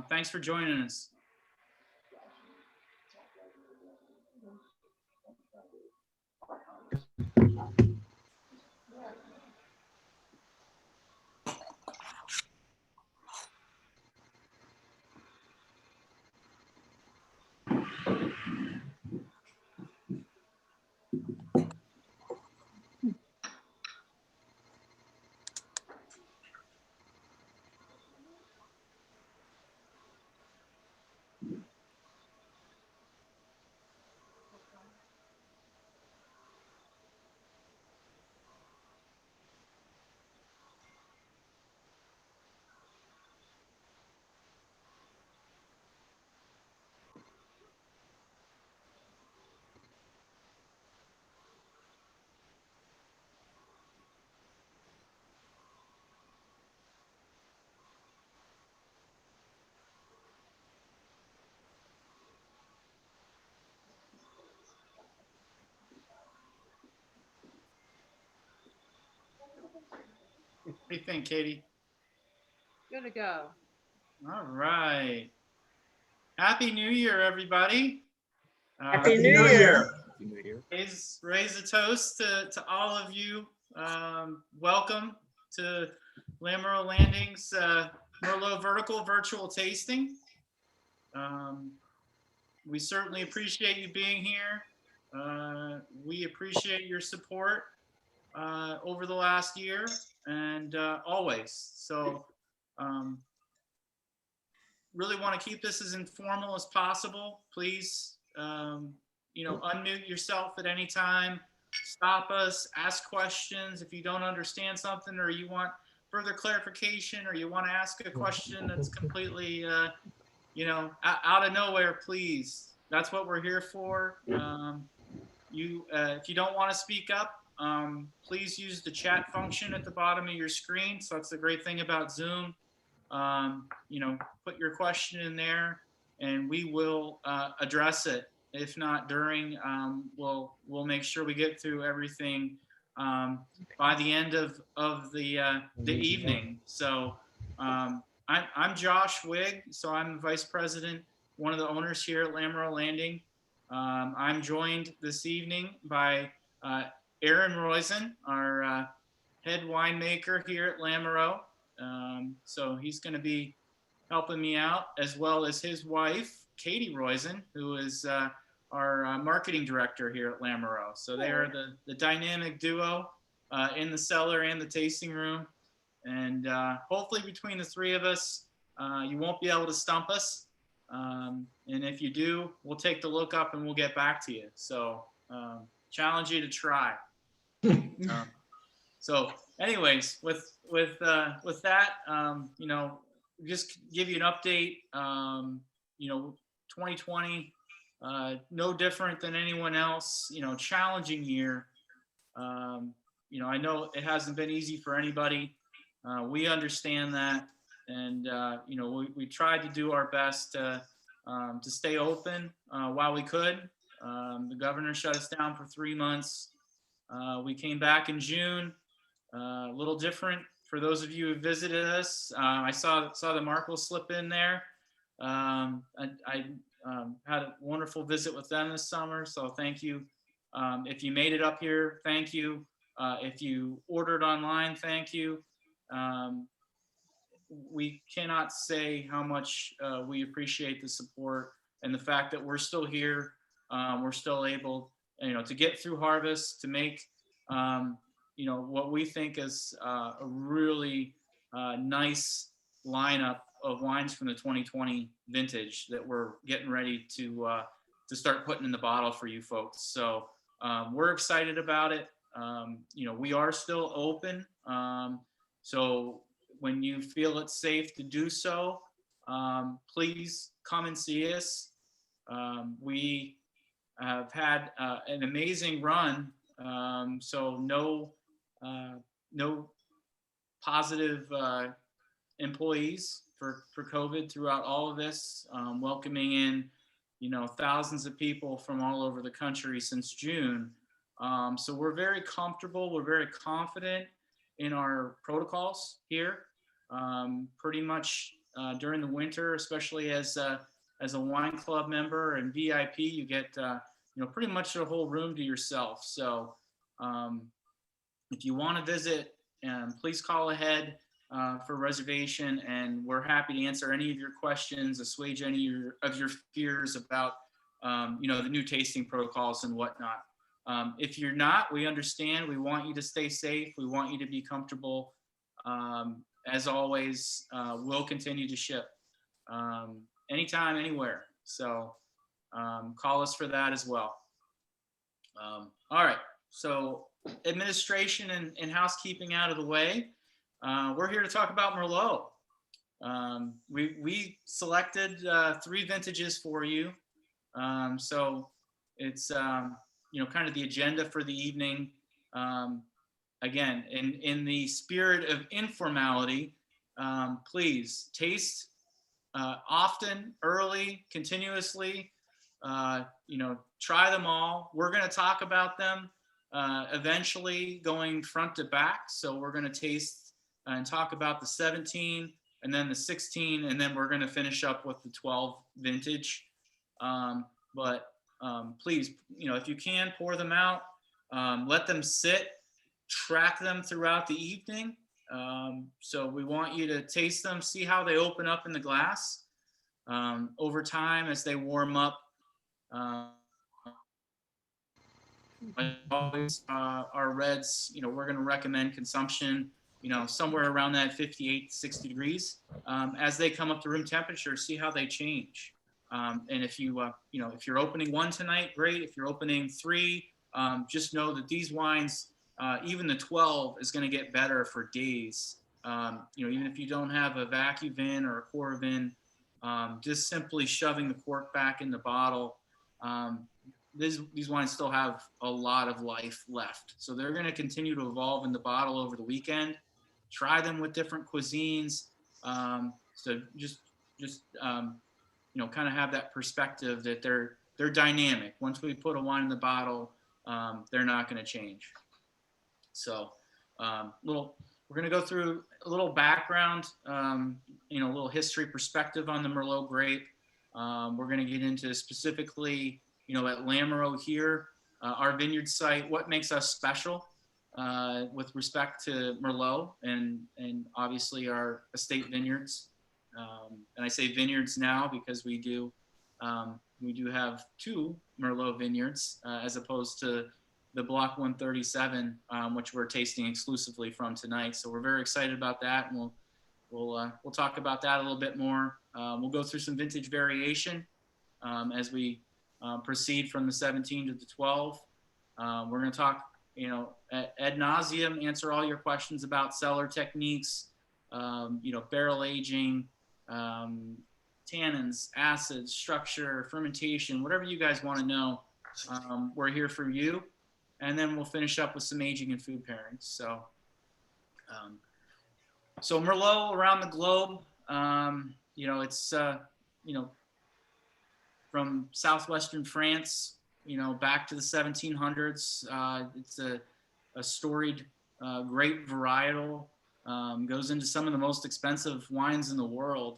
Thanks for joining us. What do you think, Katie? Good to go. All right. Happy New Year, everybody. Happy New Year. Raise a toast to all of you. Welcome to Lamoreaux Landing's Merlot Vertical Virtual Tasting. We certainly appreciate you being here. We appreciate your support over the last year and always. So really want to keep this as informal as possible. Please, unmute yourself at any time. Stop us, ask questions if you don't understand something or you want further clarification or you want to ask a question that's completely, out of nowhere, please. That's what we're here for. If you don't want to speak up, please use the chat function at the bottom of your screen. So that's the great thing about Zoom. Put your question in there and we will address it. If not during, we'll make sure we get through everything by the end of the evening. So I'm Josh Wigg, so I'm the Vice President, one of the owners here at Lamoreaux Landing. I'm joined this evening by Aaron Roizen, our head winemaker here at Lamoreaux. So he's going to be helping me out, as well as his wife, Katie Roizen, who is our marketing director here at Lamoreaux. So they are the dynamic duo in the cellar and the tasting room. And hopefully between the three of us, you won't be able to stump us. And if you do, we'll take the look up and we'll get back to you. So challenge you to try. So anyways, with that, just give you an update. 2020, no different than anyone else. Challenging year. I know it hasn't been easy for anybody. We understand that, and we tried to do our best to stay open while we could. The governor shut us down for 3 months. We came back in June. A little different for those of you who visited us. I saw the Markle slip in there. I had a wonderful visit with them this summer, so thank you. If you made it up here, thank you. If you ordered online, thank you. We cannot say how much we appreciate the support and the fact that we're still here. We're still able, to get through harvest, to make what we think is a really nice lineup of wines from the 2020 vintage that we're getting ready to start putting in the bottle for you folks. So we're excited about it. We are still open. So when you feel it's safe to do so, please come and see us. We have had an amazing run. So no positive employees for COVID throughout all of this, welcoming in, thousands of people from all over the country since June. So we're very comfortable. We're very confident in our protocols here. Pretty much during the winter, especially as a wine club member and VIP. You get pretty much the whole room to yourself. So if you want to visit, please call ahead for reservation, and we're happy to answer any of your questions, assuage any of your fears about the new tasting protocols and whatnot. If you're not, we understand. We want you to stay safe. We want you to be comfortable. As always, we'll continue to ship anytime, anywhere. So call us for that as well. All right. So administration and housekeeping out of the way. We're here to talk about Merlot. We selected 3 vintages for you. So it's kind of the agenda for the evening. Again, in the spirit of informality, please taste often, early, continuously. Try them all. We're going to talk about them eventually going front to back. So we're going to taste and talk about the 17 and then the 16, and then we're going to finish up with the 12 vintage. But please, if you can, pour them out, let them sit, track them throughout the evening. So we want you to taste them, see how they open up in the glass over time as they warm up. Always, our reds, we're going to recommend consumption, somewhere around that 58, 60 degrees. As they come up to room temperature, see how they change. And if if you're opening 1 tonight, great. If you're opening 3, just know that these wines, even the 12 is going to get better for days. Even if you don't have a vacuum vin or a core vin, just simply shoving the cork back in the bottle, these wines still have a lot of life left. So they're going to continue to evolve in the bottle over the weekend. Try them with different cuisines. So just kind of have that perspective that they're dynamic. Once we put a wine in the bottle, they're not going to change. So we're going to go through a little background, a little history perspective on the Merlot grape. We're going to get into specifically, at Lamoreaux here, our vineyard site, what makes us special with respect to Merlot and obviously our estate vineyards. And I say vineyards now because we do have 2 Merlot vineyards as opposed to the Block 137, which we're tasting exclusively from tonight. So we're very excited about that, and we'll talk about that a little bit more. We'll go through some vintage variation as we proceed from the 17 to the 12. We're going to talk, ad nauseum, answer all your questions about cellar techniques, barrel aging, tannins, acids, structure, fermentation, whatever you guys want to know. We're here for you. And then we'll finish up with some aging and food pairings. So, so Merlot around the globe, it's, from southwestern France, back to the 1700s. It's a storied grape varietal, goes into some of the most expensive wines in the world.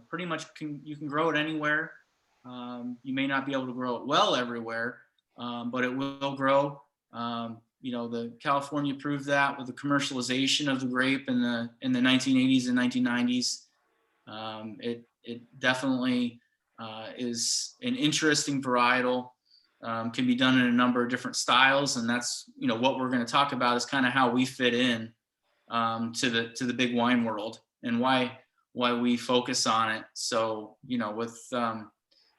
Pretty much you can grow it anywhere. You may not be able to grow it well everywhere, but it will grow. The California proved that with the commercialization of the grape in the 1980s and 1990s. It definitely is an interesting varietal. Can be done in a number of different styles, and that's what we're going to talk about is kind of how we fit in to the big wine world and why we focus on it. So with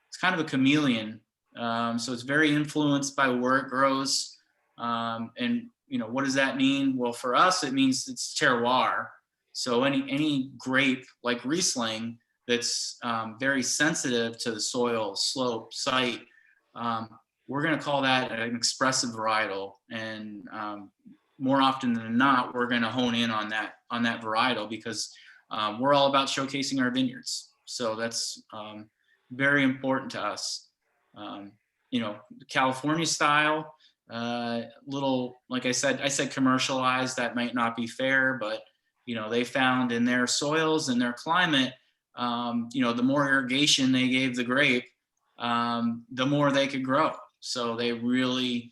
it's kind of a chameleon, so it's very influenced by where it grows, and what does that mean? Well, for us it means it's terroir. So any grape like Riesling that's very sensitive to the soil, slope, site, we're going to call that an expressive varietal, and more often than not, we're going to hone in on that varietal because we're all about showcasing our vineyards. So that's very important to us. The California style, little, like I said commercialized. That might not be fair, but they found in their soils and their climate, the more irrigation they gave the grape, the more they could grow. So they really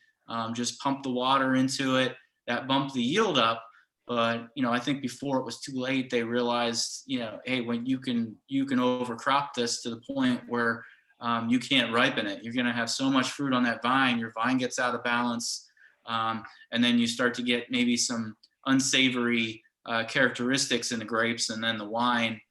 just pumped the water into it. That bumped the yield up. But, I think before it was too late, they realized, hey, when you can overcrop this to the point where you can't ripen it. You're going to have so much fruit on that vine, your vine gets out of balance. And then you start to get maybe some unsavory characteristics in the grapes and then the wine.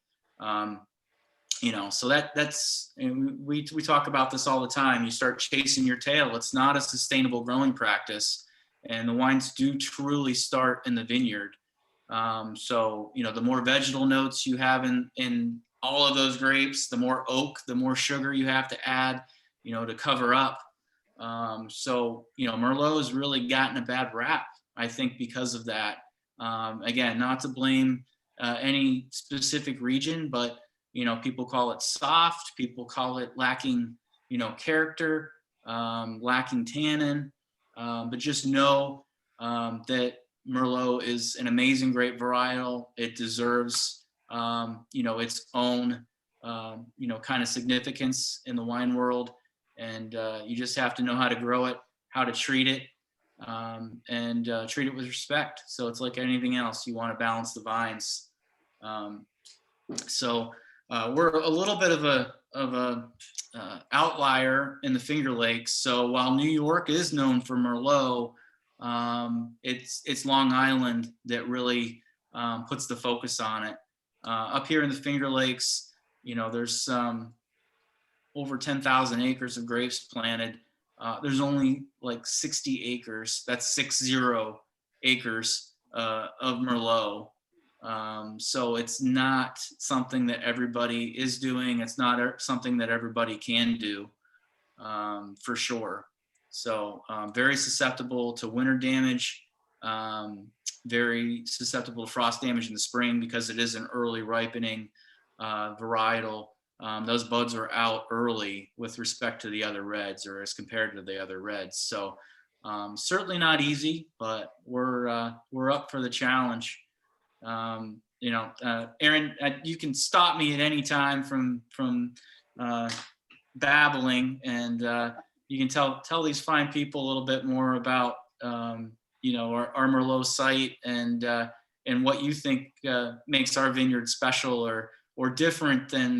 So that's, and we talk about this all the time. You start chasing your tail. It's not a sustainable growing practice, and the wines do truly start in the vineyard. So the more vegetal notes you have in all of those grapes, the more oak, the more sugar you have to add, to cover up. So Merlot has really gotten a bad rap, I think, because of that. Again, not to blame any specific region, but people call it soft, people call it lacking, character, lacking tannin, but just know that Merlot is an amazing grape varietal. It deserves, its own, kind of significance in the wine world. And you just have to know how to grow it, how to treat it, and treat it with respect. So it's like anything else, you want to balance the vines. So we're a little bit of a outlier in the Finger Lakes. So while New York is known for Merlot, it's Long Island that really puts the focus on it. Up here in the Finger Lakes, there's over 10,000 acres of grapes planted. There's only like 60 acres. That's 60 acres of Merlot. So it's not something that everybody is doing. It's not something that everybody can do, for sure. So very susceptible to winter damage, very susceptible to frost damage in the spring because it is an early ripening varietal. Those buds are out early with respect to the other reds, or as compared to the other reds. So certainly not easy, but we're up for the challenge. Aaron, you can stop me at any time from babbling, and you can tell these fine people a little bit more about our Merlot site and what you think makes our vineyard special or different than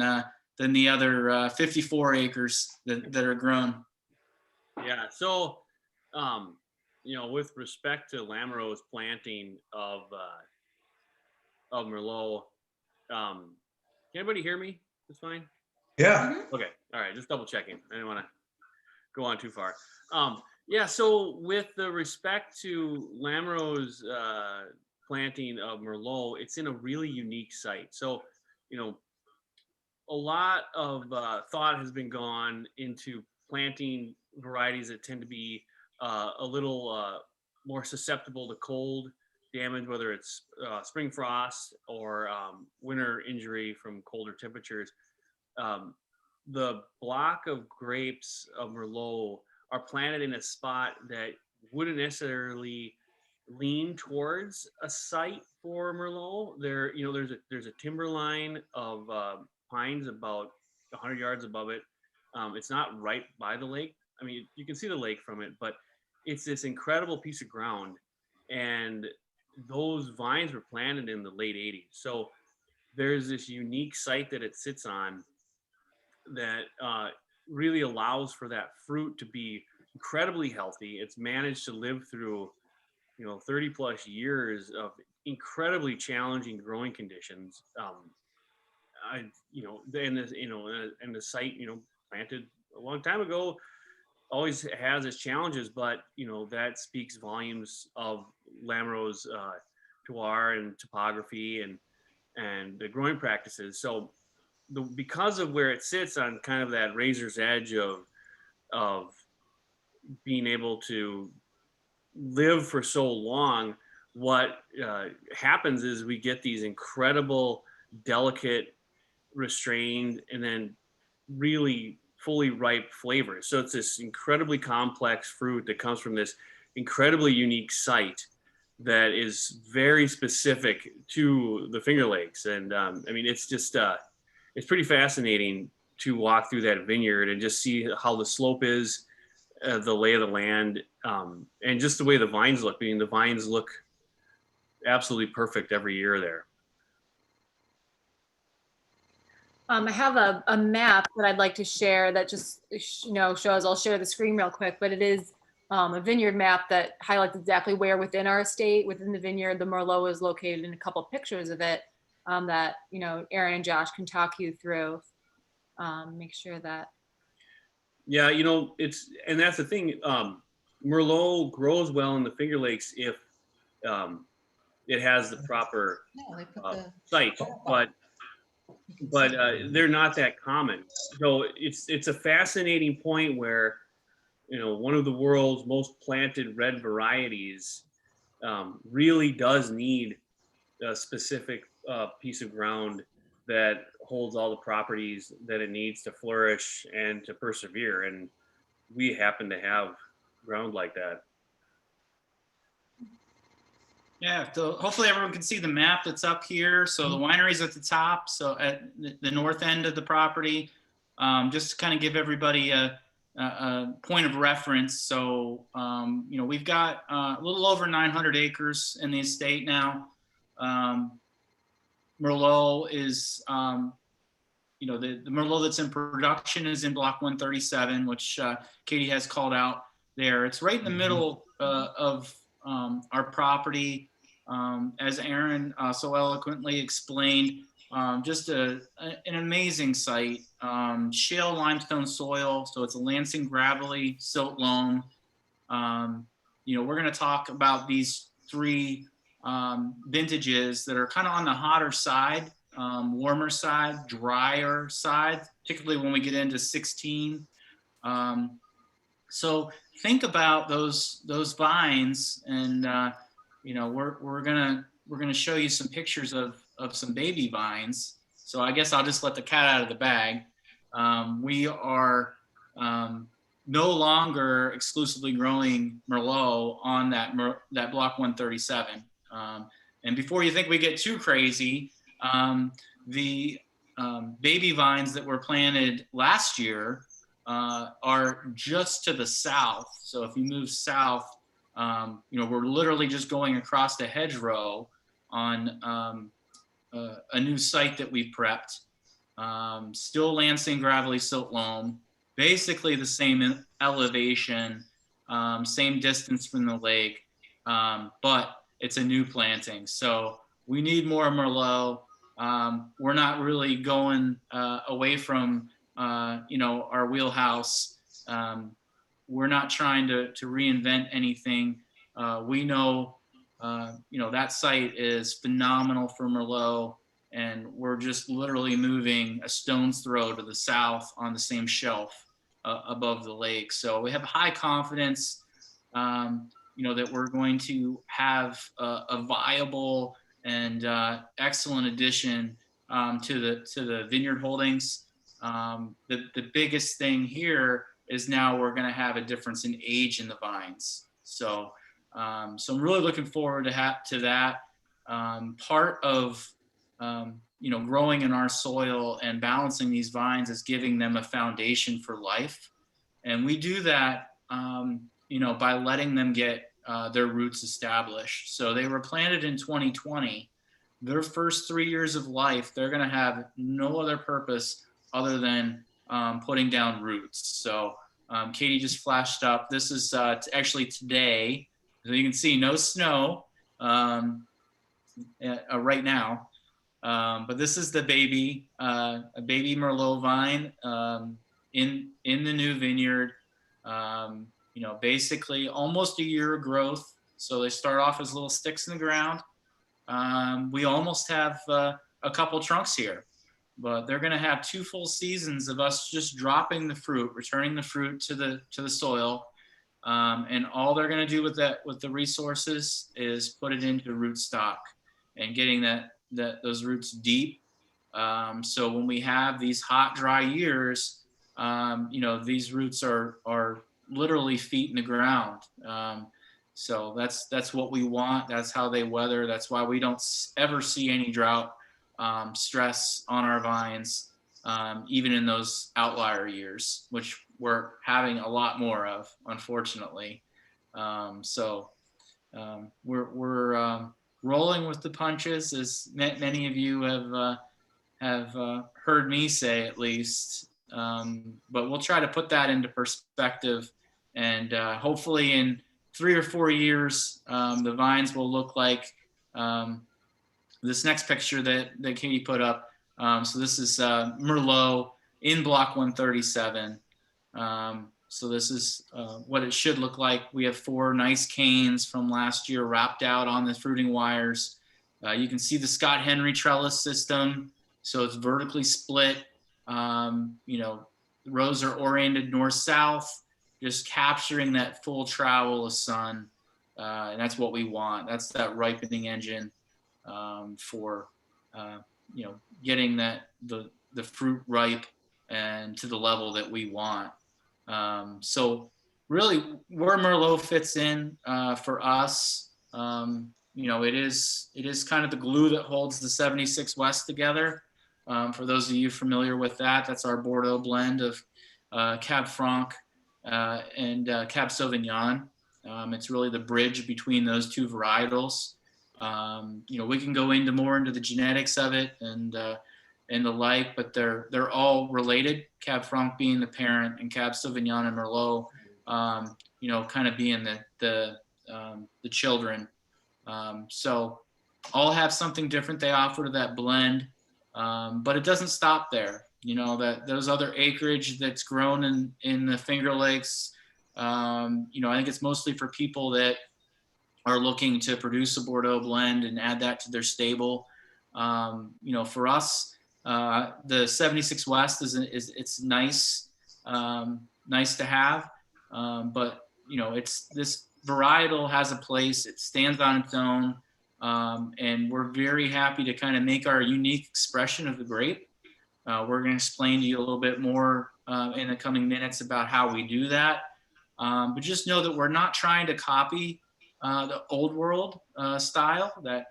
the other 54 acres that are grown. Yeah. So, with respect to Lamoreaux's planting of Merlot, can anybody hear me? It's fine. Yeah. Okay. All right. Just double checking. I didn't want to go on too far. Yeah. So with the respect to Lamoreaux's planting of Merlot, it's in a really unique site. So, a lot of thought has been gone into planting varieties that tend to be a little more susceptible to cold damage, whether it's spring frost or winter injury from colder temperatures. The block of grapes of Merlot are planted in a spot that wouldn't necessarily lean towards a site for Merlot. There's a timber line of pines about 100 yards above it. It's not right by the lake. I mean, you can see the lake from it, but it's this incredible piece of ground. And those vines were planted in the late 80s. So there's this unique site that it sits on that really allows for that fruit to be incredibly healthy. It's managed to live through 30 plus years of incredibly challenging growing conditions. And the site, planted a long time ago, always has its challenges, but that speaks volumes of Lamoreaux's terroir and topography and the growing practices. So because of where it sits on kind of that razor's edge of being able to live for so long, what happens is we get these incredible, delicate, restrained, and then really fully ripe flavors. So it's this incredibly complex fruit that comes from this incredibly unique site that is very specific to the Finger Lakes. And I mean, it's just, it's pretty fascinating to walk through that vineyard and just see how the slope is, the lay of the land, and just the way the vines look. I mean, the vines look absolutely perfect every year there. I have a map that I'd like to share that just, shows, I'll share the screen real quick, but it is a vineyard map that highlights exactly where within our estate, within the vineyard, the Merlot is located, and a couple of pictures of it that, Aaron and Josh can talk you through. Make sure that. Yeah, and that's the thing. Merlot grows well in the Finger Lakes if it has the proper site, but they're not that common. So it's a fascinating point where, one of the world's most planted red varieties really does need a specific piece of ground that holds all the properties that it needs to flourish and to persevere. And we happen to have ground like that. Yeah, so hopefully everyone can see the map that's up here. So the winery's at the top, so at the north end of the property, just to kind of give everybody a point of reference. So, we've got a little over 900 acres in the estate now. Merlot is, the Merlot that's in production is in block 137, which Katie has called out there. It's right in the middle of our property. As Aaron so eloquently explained, just an amazing site. Shale limestone soil, so it's a Lansing gravelly silt loam. We're going to talk about these three vintages that are kind of on the hotter side, warmer side, drier side, particularly when we get into 16. So think about those vines, and we're gonna show you some pictures of some baby vines. So I guess I'll just let the cat out of the bag. We are no longer exclusively growing Merlot on that block 137. And before you think we get too crazy, the baby vines that were planted last year are just to the south. So if you move south, we're literally just going across the hedgerow on a new site that we've prepped. Still Lansing gravelly silt loam, basically the same elevation, same distance from the lake, but it's a new planting. So we need more Merlot. We're not really going away from our wheelhouse. We're not trying to reinvent anything. We know, that site is phenomenal for Merlot, and we're just literally moving a stone's throw to the south on the same shelf above the lake. So we have high confidence, that we're going to have a viable and excellent addition to the vineyard holdings. The biggest thing here is now we're going to have a difference in age in the vines. So I'm really looking forward to that. Part of growing in our soil and balancing these vines is giving them a foundation for life, and we do that by letting them get their roots established. So they were planted in 2020. Their first 3 years of life, they're going to have no other purpose other than putting down roots. So Katie just flashed up. This is actually today. So you can see no snow right now. But this is the baby, a baby Merlot vine in the new vineyard. Basically almost a year of growth. So they start off as little sticks in the ground. We almost have a couple trunks here, but they're going to have 2 full seasons of us just dropping the fruit, returning the fruit to the soil, and all they're going to do with the resources is put it into rootstock and getting those roots deep. So when we have these hot, dry years, these roots are literally feet in the ground. So that's what we want. That's how they weather. That's why we don't ever see any drought stress on our vines, even in those outlier years, which we're having a lot more of, unfortunately. We're rolling with the punches, as many of you have heard me say, at least. But we'll try to put that into perspective, and hopefully in 3 or 4 years, the vines will look like this next picture that Katie put up. So this is Merlot in block 137. So this is what it should look like. We have 4 nice canes from last year wrapped out on the fruiting wires. You can see the Scott Henry trellis system. So it's vertically split. The rows are oriented north-south, just capturing that full travel of sun. And that's what we want. That's that ripening engine for getting the fruit ripe and to the level that we want. So really where Merlot fits in for us, it is kind of the glue that holds the 76 West together. For those of you familiar with that, that's our Bordeaux blend of Cab Franc and Cab Sauvignon. It's really the bridge between those two varietals. We can go more into the genetics of it and the like, but they're all related. Cab Franc being the parent, and Cab Sauvignon and Merlot, kind of being the children. So all have something different they offer to that blend, but it doesn't stop there. That those other acreage that's grown in the Finger Lakes. I think it's mostly for people that are looking to produce a Bordeaux blend and add that to their stable. For us, the 76 West it's nice, nice to have, but it's this varietal has a place. It stands on its own, and we're very happy to kind of make our unique expression of the grape. We're going to explain to you a little bit more in the coming minutes about how we do that. But just know that we're not trying to copy the old world style, that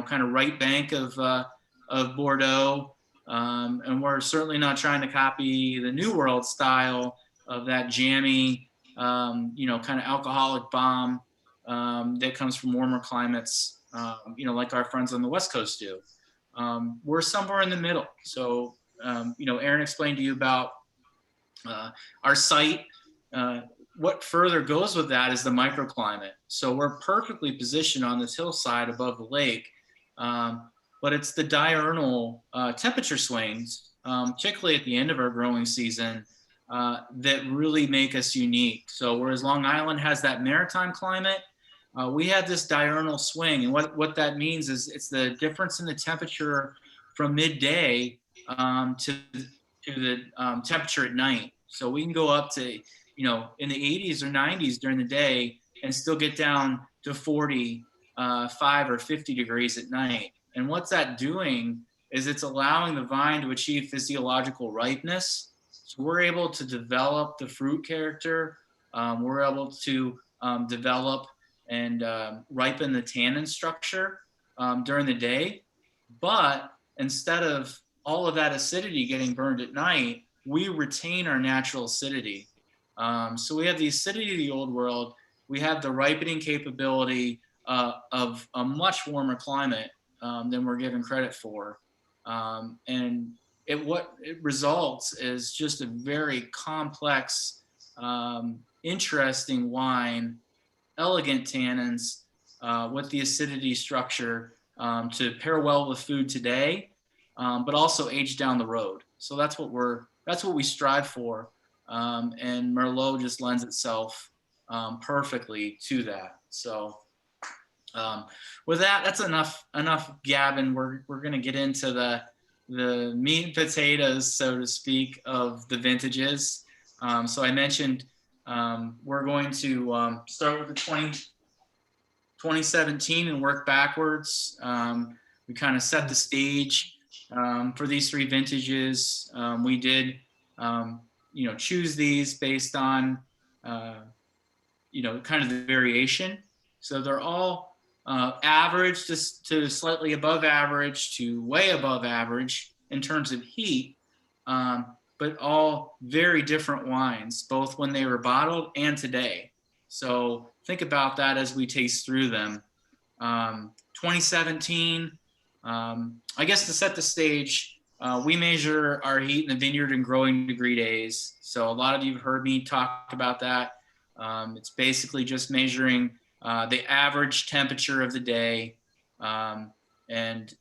kind of right bank of Bordeaux, and we're certainly not trying to copy the new world style of that jammy, kind of alcoholic bomb that comes from warmer climates, like our friends on the West Coast do. We're somewhere in the middle. So, Aaron explained to you about our site. What further goes with that is the microclimate. So we're perfectly positioned on this hillside above the lake, but it's the diurnal temperature swings, particularly at the end of our growing season, that really make us unique. So whereas Long Island has that maritime climate, we have this diurnal swing. And what that means is it's the difference in the temperature from midday to the temperature at night. So we can go up to, in the 80s or 90s during the day and still get down to 45 or 50 degrees at night. And what's that doing is it's allowing the vine to achieve physiological ripeness. So we're able to develop the fruit character. We're able to develop and ripen the tannin structure during the day. But instead of all of that acidity getting burned at night, we retain our natural acidity. So we have the acidity of the old world. We have the ripening capability of a much warmer climate than we're given credit for. And what it results is just a very complex, interesting wine, elegant tannins with the acidity structure to pair well with food today, but also age down the road. So that's what we strive for. And Merlot just lends itself perfectly to that. So with that, that's enough gabbing. We're going to get into the meat and potatoes, so to speak, of the vintages. So I mentioned we're going to start with the 2017 and work backwards. We kind of set the stage for these 3 vintages. We did choose these based on kind of the variation. So they're all average to slightly above average to way above average in terms of heat, but all very different wines, both when they were bottled and today. So think about that as we taste through them. 2017, I guess to set the stage, we measure our heat in the vineyard in growing degree days. So a lot of you have heard me talk about that. It's basically just measuring the average temperature of the day and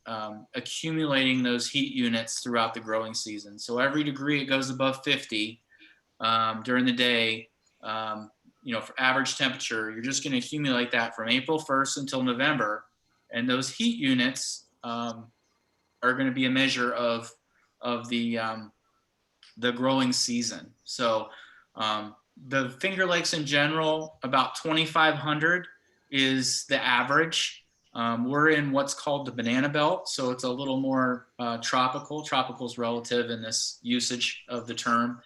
accumulating those heat units throughout the growing season. So every degree it goes above 50 during the day, for average temperature, you're just going to accumulate that from April 1st until November. And those heat units are going to be a measure of the growing season. So the Finger Lakes in general, about 2,500 is the average. We're in what's called the banana belt, so it's a little more tropical. Tropical is relative in this usage of the term.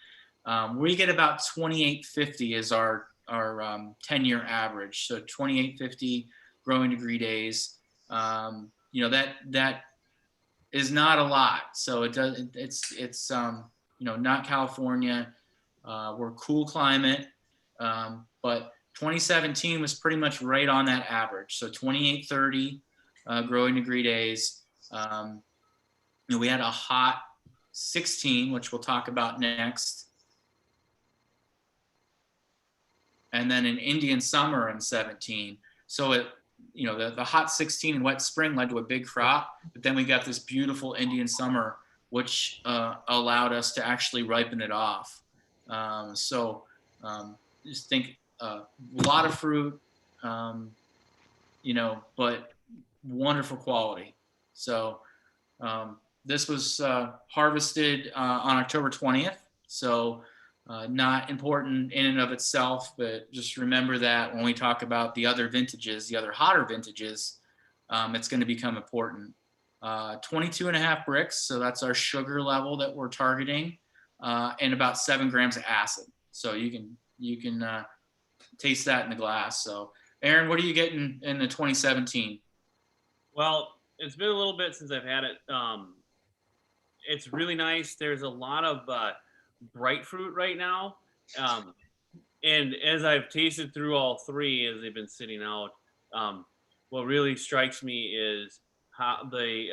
We get about 2,850 is our 10-year average. So 2,850 growing degree days. That is not a lot. So it's not California. We're cool climate, but 2017 was pretty much right on that average. So 2,830 growing degree days. We had a hot 16, which we'll talk about next. And then an Indian summer in 17. So the hot 16 and wet spring led to a big crop, but then we got this beautiful Indian summer, which allowed us to actually ripen it off. Just think a lot of fruit, but wonderful quality. So this was harvested on October 20th. So not important in and of itself, but just remember that when we talk about the other vintages, the other hotter vintages, it's going to become important. 22.5 bricks, so that's our sugar level that we're targeting, and about 7 grams of acid. So you can taste that in the glass. So Aaron, what are you getting in the 2017? Well, it's been a little bit since I've had it. It's really nice. There's a lot of bright fruit right now. And as I've tasted through all three, as they've been sitting out, what really strikes me is how the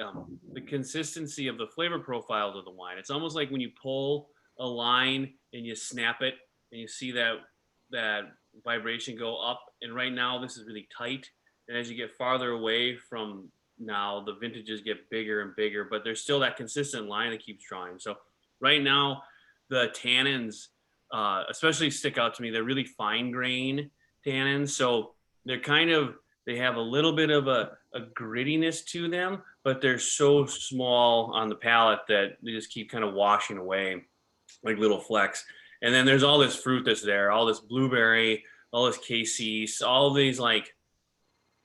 consistency of the flavor profiles of the wine. It's almost like when you pull a line and you snap it and you see that vibration go up. And right now this is really tight. And as you get farther away from now, the vintages get bigger and bigger, but there's still that consistent line that keeps drawing. So right now, the tannins especially stick out to me. They're really fine grain tannins. So they have a little bit of a grittiness to them, but they're so small on the palate that they just keep kind of washing away like little flecks. And then there's all this fruit that's there, all this blueberry, all this cassis, all these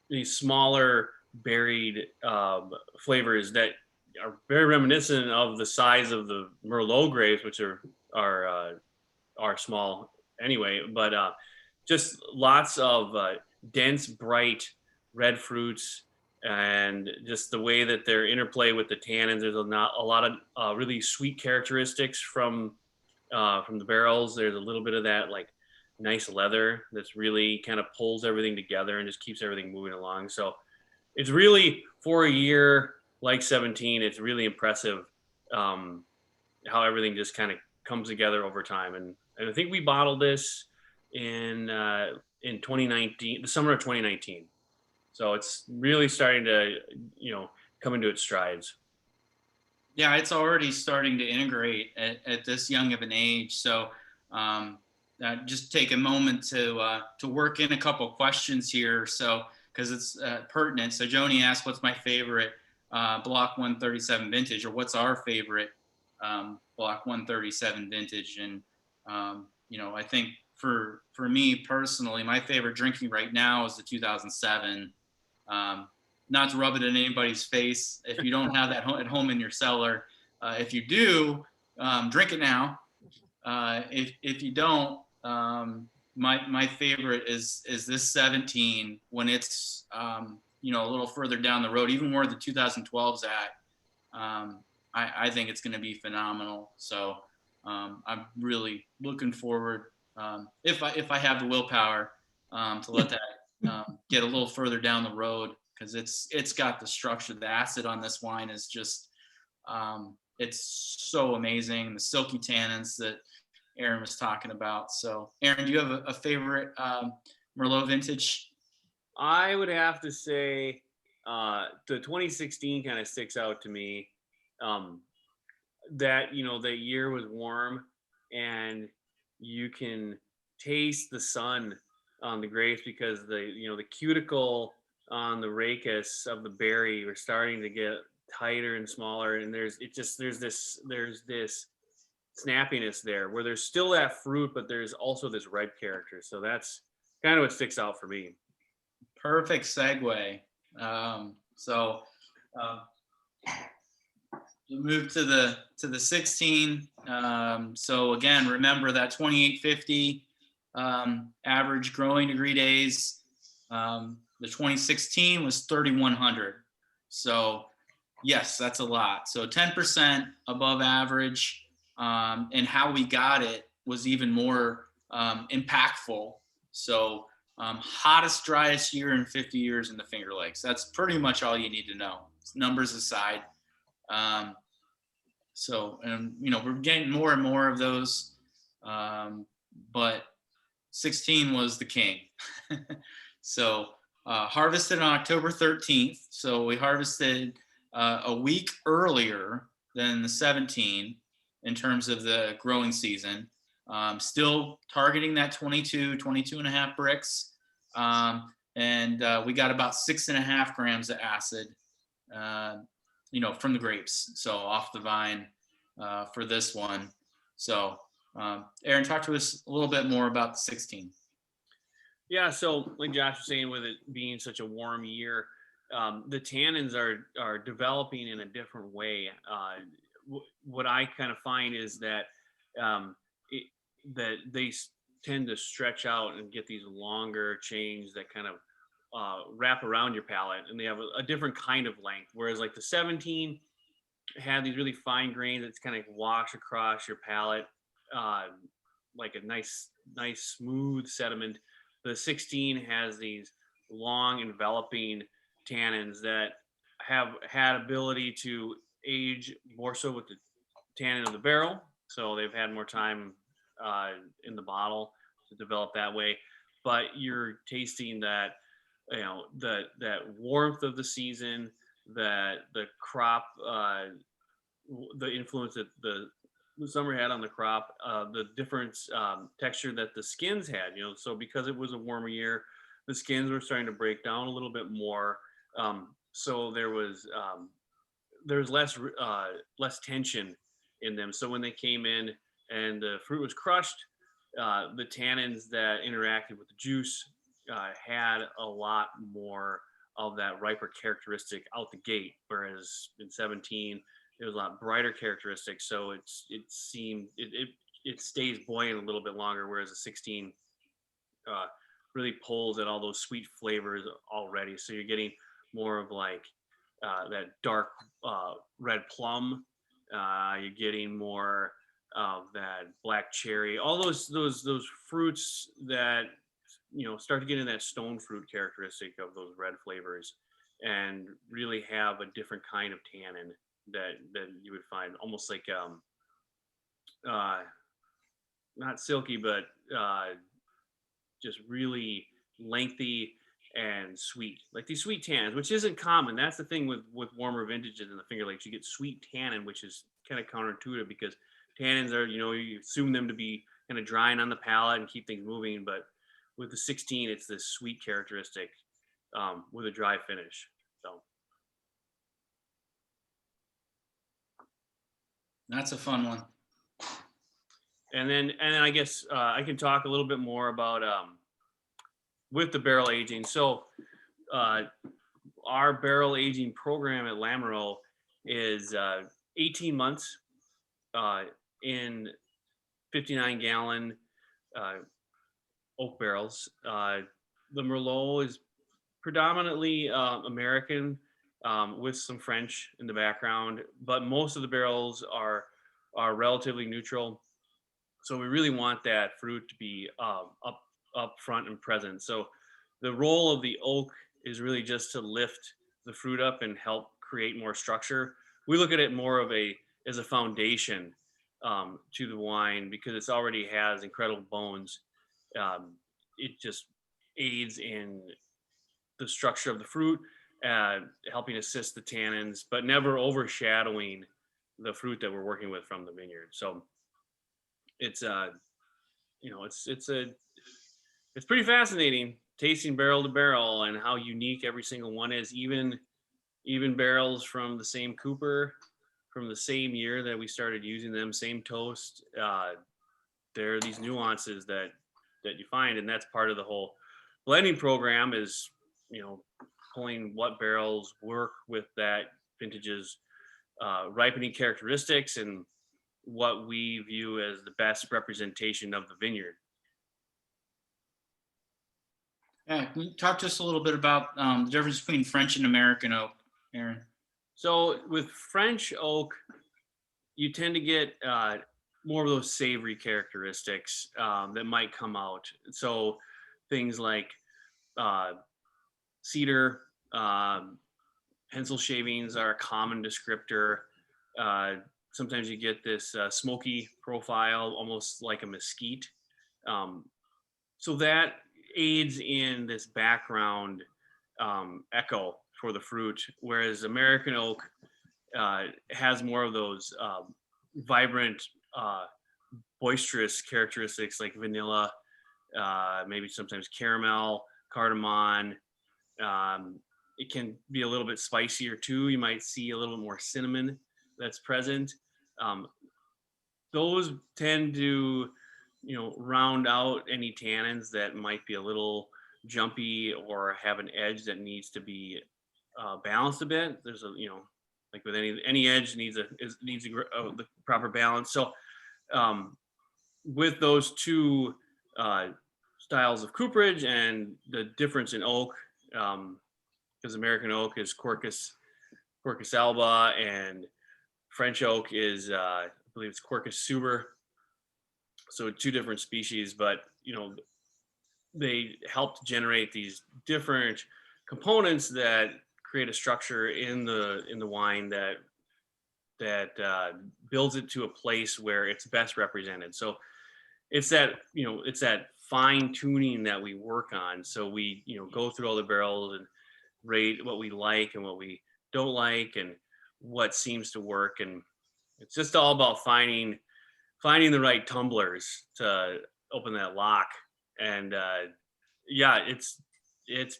these smaller berried flavors that are very reminiscent of the size of the Merlot grapes, which are small anyway, but just lots of dense, bright red fruits, and just the way that they're interplay with the tannins. There's a lot of really sweet characteristics from the barrels. There's a little bit of that like nice leather that's really kind of pulls everything together and just keeps everything moving along. So it's really, for a year like 17, it's really impressive how everything just kind of comes together over time. And I think we bottled this in 2019, the summer of 2019. So it's really starting to, come into its strides. Yeah, it's already starting to integrate at this young of an age. So just take a moment to work in a couple questions here. So, because it's pertinent. So Joni asked, what's my favorite Block 137 vintage, or what's our favorite Block 137 vintage? And, I think for me personally, my favorite drinking right now is the 2007. Not to rub it in anybody's face, if you don't have that at home in your cellar. If you do, drink it now. If you don't, my favorite is this 17 when it's you know, a little further down the road, even where the 2012's at. I think it's going to be phenomenal. So I'm really looking forward, if I have the willpower, to let that get a little further down the road, because it's got the structure. The acid on this wine is just it's so amazing. The silky tannins that Aaron was talking about. So Aaron, do you have a favorite Merlot vintage? I would have to say the 2016 kind of sticks out to me. That, you know, that year was warm and you can taste the sun on the grapes because the, you know, the cuticle on the rachis of the berry were starting to get tighter and smaller, and there's this snappiness there where there's still that fruit, but there's also this red character. So that's kind of what sticks out for me. Perfect segue. So we'll move to the 16. So again, remember that 2850 average growing degree days. The 2016 was 3100. So yes, that's a lot. So 10% above average. And how we got it was even more impactful. So hottest, driest year in 50 years in the Finger Lakes. That's pretty much all you need to know. Numbers aside. So, and you know, we're getting more and more of those, but 16 was the king. So harvested on October 13th. So we harvested a week earlier than the 17 in terms of the growing season. Still targeting that 22 and a half bricks. And we got about 6.5 grams of acid, you know, from the grapes. So off the vine for this one. So Aaron, talk to us a little bit more about the 16. Yeah, so like Josh was saying, with it being such a warm year, the tannins are developing in a different way. What I kind of find is that that they tend to stretch out and get these longer chains that kind of wrap around your palate, and they have a different kind of length. Whereas like the 17 had these really fine grains that kind of wash across your palate, like a nice smooth sediment. The 16 has these long enveloping tannins that have had ability to age more so with the tannin of the barrel. So they've had more time in the bottle to develop that way. But you're tasting that, you know, that warmth of the season, that the crop, the influence that the summer had on the crop, the different texture that the skins had, you know. So because it was a warmer year, the skins were starting to break down a little bit more. So there was less tension in them. So when they came in and the fruit was crushed, the tannins that interacted with the juice had a lot more of that riper characteristic out the gate, whereas in 17 it was a lot brighter characteristics. So it stays buoyant a little bit longer, whereas the 16 really pulls at all those sweet flavors already. So you're getting more of like that dark red plum. You're getting more of that black cherry. All those fruits that, you know, start to get in that stone fruit characteristic of those red flavors, and really have a different kind of tannin that you would find almost like not silky, but just really lengthy and sweet, like these sweet tannins, which isn't common. That's the thing with warmer vintages in the Finger Lakes. You get sweet tannin, which is kind of counterintuitive because tannins are, you know, you assume them to be kind of drying on the palate and keep things moving, but with the 16, it's this sweet characteristic with a dry finish. So That's a fun one. and then I guess I can talk a little bit more about with the barrel aging. So our barrel aging program at Lamoreaux is 18 months in 59 gallon oak barrels. The Merlot is predominantly American, with some French in the background, but most of the barrels are relatively neutral. So we really want that fruit to be up front and present. So the role of the oak is really just to lift the fruit up and help create more structure. We look at it more of as a foundation to the wine because it's already has incredible bones. It just aids in the structure of the fruit, helping assist the tannins, but never overshadowing the fruit that we're working with from the vineyard. So it's it's pretty fascinating tasting barrel to barrel and how unique every single one is. Even barrels from the same cooper from the same year that we started using them, same toast. There are these nuances that you find, and that's part of the whole blending program is, pulling what barrels work with that vintage's ripening characteristics and what we view as the best representation of the vineyard. Yeah, can you talk to us a little bit about the difference between French and American oak, Aaron? So with French oak, you tend to get more of those savory characteristics that might come out. So things like cedar, pencil shavings are a common descriptor. Sometimes you get this smoky profile, almost like a mesquite. So that aids in this background echo for the fruit, whereas American oak has more of those vibrant, boisterous characteristics like vanilla, maybe sometimes caramel, cardamom. It can be a little bit spicier too. You might see a little bit more cinnamon that's present. Those tend to, round out any tannins that might be a little jumpy or have an edge that needs to be balanced a bit. There's like with any edge needs the proper balance. So with those two styles of cooperage and the difference in oak, because American oak is Quercus alba and French oak is I believe it's Quercus suber. So two different species, but they help to generate these different components that create a structure in the wine that builds it to a place where it's best represented. So it's that fine tuning that we work on. So we go through all the barrels and rate what we like and what we don't like and what seems to work, and it's just all about finding the right tumblers to open that lock. And it's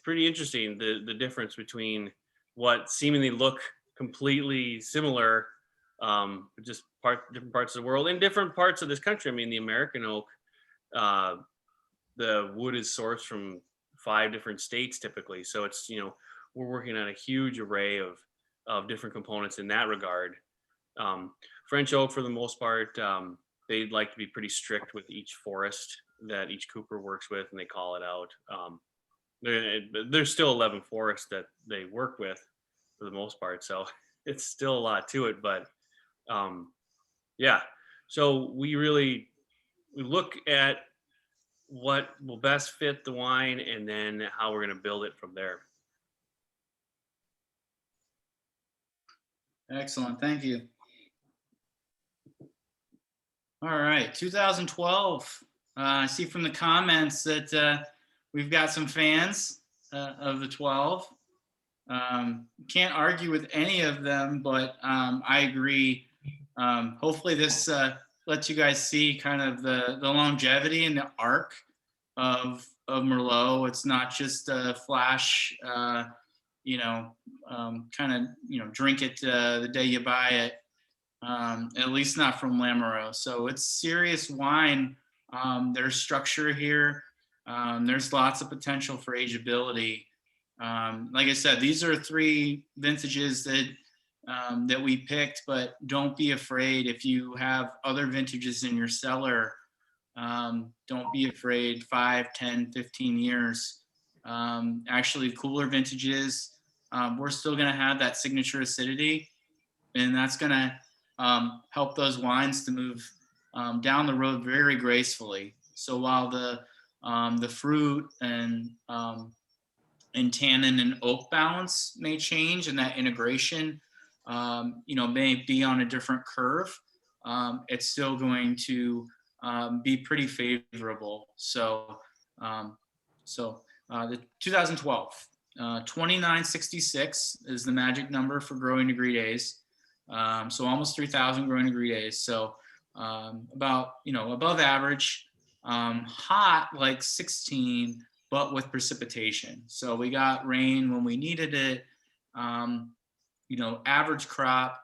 pretty interesting the difference between what seemingly look completely similar, just different parts of the world and different parts of this country. I mean, the American oak, the wood is sourced from 5 different states typically, so it's we're working on a huge array of different components in that regard. French oak, for the most part, they'd like to be pretty strict with each forest that each cooper works with, and they call it out. There's still 11 forests that they work with for the most part, so it's still a lot to it. But so we look at what will best fit the wine and then how we're going to build it from there. Excellent, thank you. All right, 2012. I see from the comments that we've got some fans of the 12. Can't argue with any of them, but I agree. Hopefully this lets you guys see kind of the longevity and the arc of Merlot. It's not just a flash, kind of, drink it the day you buy it. At least not from Lamoreaux. So it's serious wine. There's structure here. There's lots of potential for ageability. Like I said, these are 3 vintages that we picked, but don't be afraid if you have other vintages in your cellar. Don't be afraid, 5, 10, 15 years. Actually, cooler vintages, we're still going to have that signature acidity, and that's going to help those wines to move down the road very gracefully. So while the fruit and tannin and oak balance may change, and that integration, may be on a different curve, it's still going to be pretty favorable. So, the 2012, 2966 is the magic number for growing degree days. So almost 3,000 growing degree days. So about, above average, hot like 16, but with precipitation. So we got rain when we needed it. Average crop,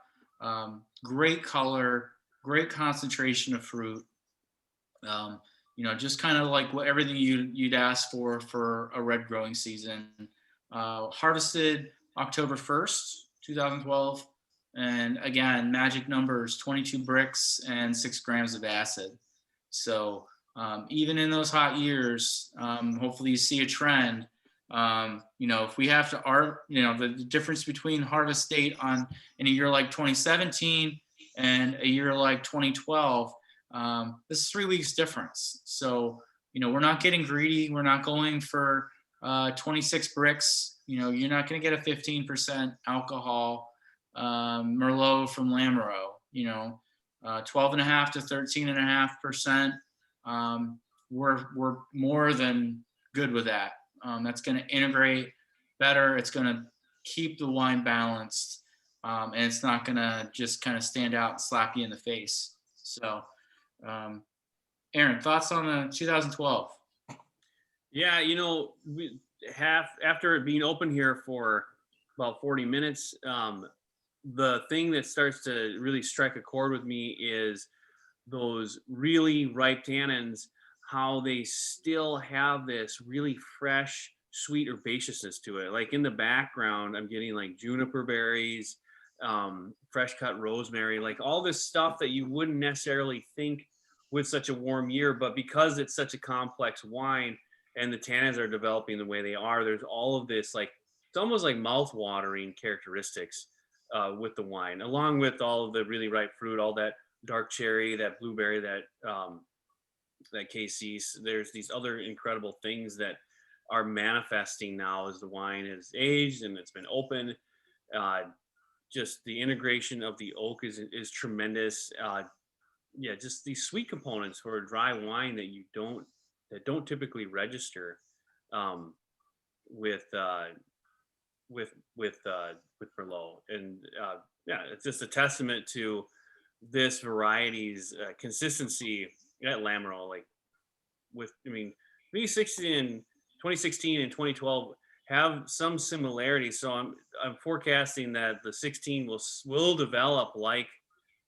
great color, great concentration of fruit. Just kind of like everything you'd ask for a red growing season. Harvested October 1st, 2012. And again, magic numbers, 22 bricks and 6 grams of acid. So even in those hot years, hopefully you see a trend. If we have to the difference between harvest date in a year like 2017 and a year like 2012, this is 3 weeks difference. So, we're not getting greedy. We're not going for 26 bricks. You're not going to get a 15% alcohol Merlot from Lamoreaux, 12.5 to 13.5%. We're more than good with that. That's going to integrate better. It's going to keep the wine balanced, and it's not going to just kind of stand out and slap you in the face. So, Aaron, thoughts on the 2012? Yeah, after it being open here for about 40 minutes, the thing that starts to really strike a chord with me is those really ripe tannins, how they still have this really fresh, sweet herbaceousness to it. Like in the background, I'm getting like juniper berries, fresh cut rosemary, like all this stuff that you wouldn't necessarily think with such a warm year, but because it's such a complex wine and the tannins are developing the way they are, there's all of this, like, it's almost like mouth-watering characteristics with the wine, along with all of the really ripe fruit, all that dark cherry, that blueberry, that cassis. There's these other incredible things that are manifesting now as the wine is aged and it's been open. Just the integration of the oak is tremendous. Just these sweet components for a dry wine that don't typically register with Merlot, and it's just a testament to this variety's consistency at Lamoreaux. Like 2016 and 2012 have some similarities. So I'm forecasting that the 16 will develop like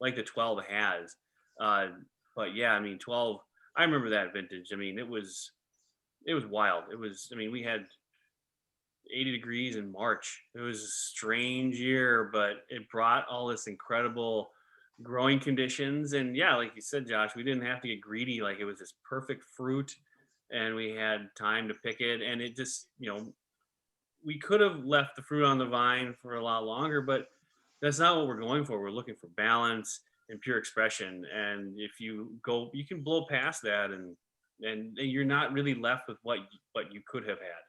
the 12 has. But yeah, 12. I remember that vintage. It was wild. We had 80 degrees in March. It was a strange year, but it brought all this incredible growing conditions. And yeah, like you said, Josh, we didn't have to get greedy. Like, it was this perfect fruit and we had time to pick it. And it just, we could have left the fruit on the vine for a lot longer, but that's not what we're going for. We're looking for balance and pure expression. And if you can blow past that and you're not really left with what you could have had.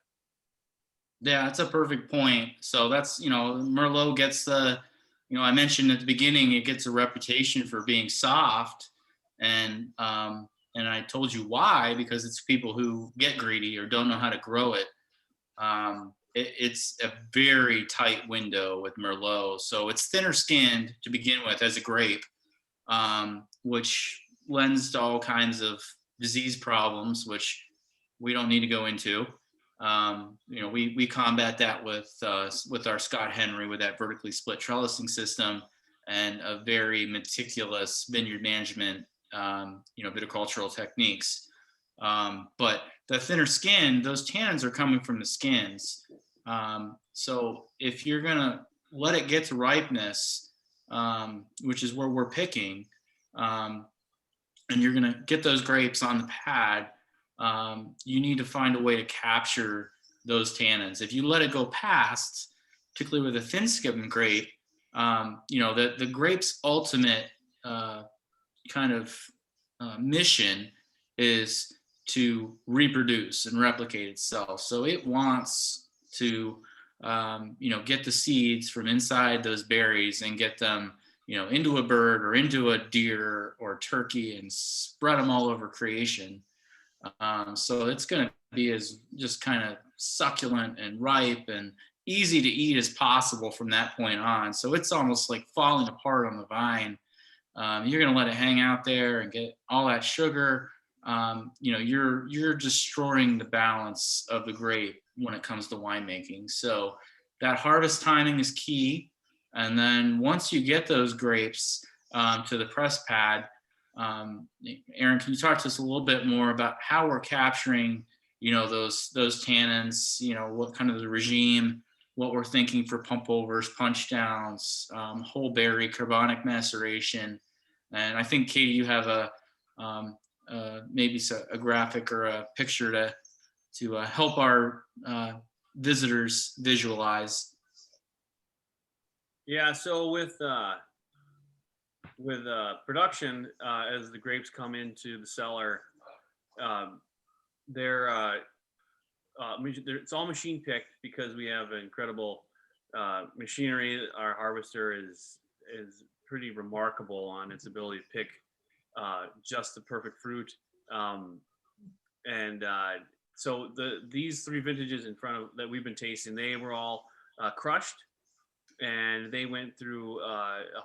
Yeah, that's a perfect point. So that's, Merlot gets I mentioned at the beginning, it gets a reputation for being soft. And I told you why, because it's people who get greedy or don't know how to grow it. It's a very tight window with Merlot. So it's thinner skinned to begin with as a grape, which lends to all kinds of disease problems, which we don't need to go into. We combat that with our Scott Henry, with that vertically split trellising system and a very meticulous vineyard management, viticultural techniques. But the thinner skin, those tannins are coming from the skins. So if you're gonna let it get to ripeness, which is where we're picking, and you're going to get those grapes on the pad, you need to find a way to capture those tannins. If you let it go past, particularly with a thin skim grape, the grape's ultimate mission is to reproduce and replicate itself. So it wants to, get the seeds from inside those berries and get them, into a bird or into a deer or turkey and spread them all over creation. So it's going to be as just kind of succulent and ripe and easy to eat as possible from that point on. So it's almost like falling apart on the vine. You're going to let it hang out there and get all that sugar. You're destroying the balance of the grape when it comes to winemaking. So that harvest timing is key. And then once you get those grapes to the press pad, Aaron, can you talk to us a little bit more about how we're capturing, those tannins, what kind of the regime, what we're thinking for pump overs, punch downs, whole berry, carbonic maceration. And I think, Katie, you have maybe a graphic or a picture to help our visitors visualize. Yeah, so with production, as the grapes come into the cellar, it's all machine picked because we have incredible machinery. Our harvester is pretty remarkable on its ability to pick just the perfect fruit. So these three vintages in front of that we've been tasting, they were all crushed, and they went through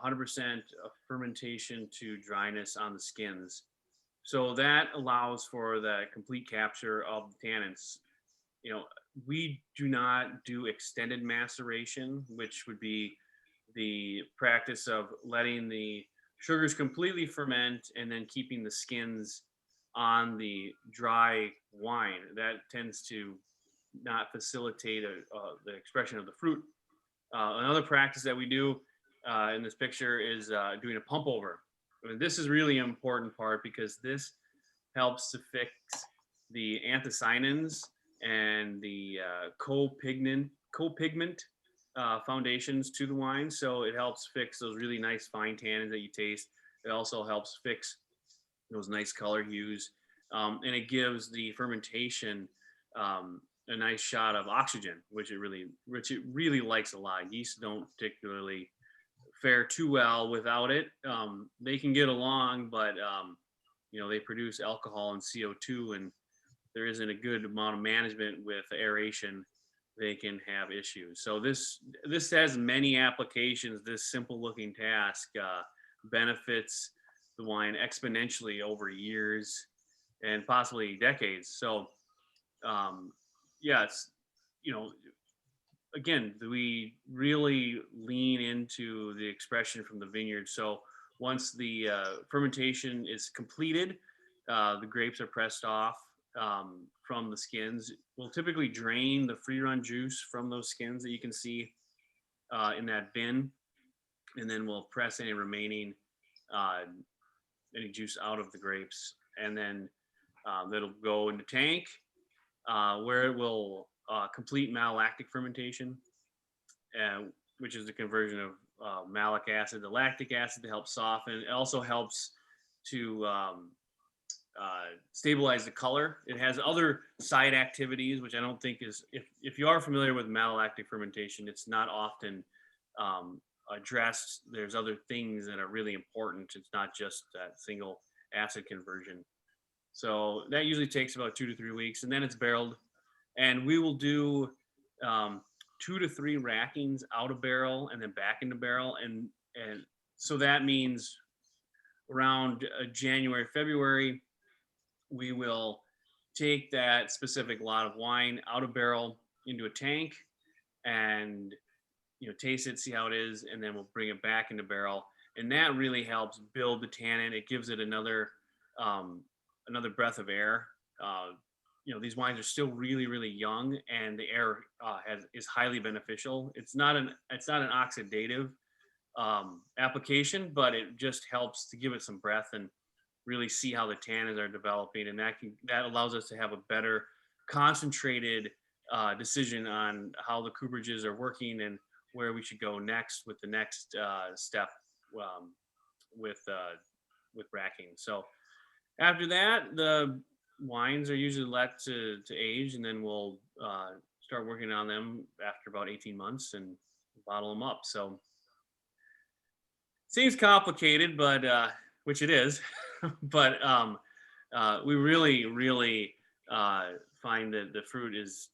100% fermentation to dryness on the skins. So that allows for the complete capture of the tannins. We do not do extended maceration, which would be the practice of letting the sugars completely ferment and then keeping the skins on the dry wine. That tends to not facilitate the expression of the fruit. Another practice that we do in this picture is doing a pump over. I mean, this is really an important part because this helps to fix the anthocyanins and the co-pigment foundations to the wine. So it helps fix those really nice fine tannins that you taste. It also helps fix those nice color hues. And it gives the fermentation a nice shot of oxygen, which it really likes a lot. Yeast don't particularly fare too well without it. They can get along, but they produce alcohol and CO2, and there isn't a good amount of management with aeration. They can have issues. So this has many applications. This simple looking task benefits the wine exponentially over years and possibly decades. So it's, again, we really lean into the expression from the vineyard. So once the fermentation is completed, the grapes are pressed off from the skins. We'll typically drain the free run juice from those skins that you can see in that bin, and then we'll press any remaining any juice out of the grapes, and then that'll go into tank where it will complete malolactic fermentation, which is the conversion of malic acid to lactic acid to help soften. It also helps to stabilize the color. It has other side activities, which I don't think is, if you are familiar with malolactic fermentation, it's not often addressed. There's other things that are really important. It's not just that single acid conversion. So that usually takes about 2 to 3 weeks, and then it's barreled. And we will do 2 to 3 rackings out of barrel and then back into barrel. And so that means around January, February, we will take that specific lot of wine out of barrel into a tank and taste it, see how it is, and then we'll bring it back into barrel. And that really helps build the tannin. It gives it another breath of air. These wines are still really, really young, and the air is highly beneficial. It's not an oxidative application, but it just helps to give it some breath. And really see how the tannins are developing, and that allows us to have a better concentrated decision on how the cooperages are working and where we should go next with the next step with racking. So after that, the wines are usually let to age, and then we'll start working on them after about 18 months and bottle them up. So seems complicated, but which it is, but we really find that the fruit is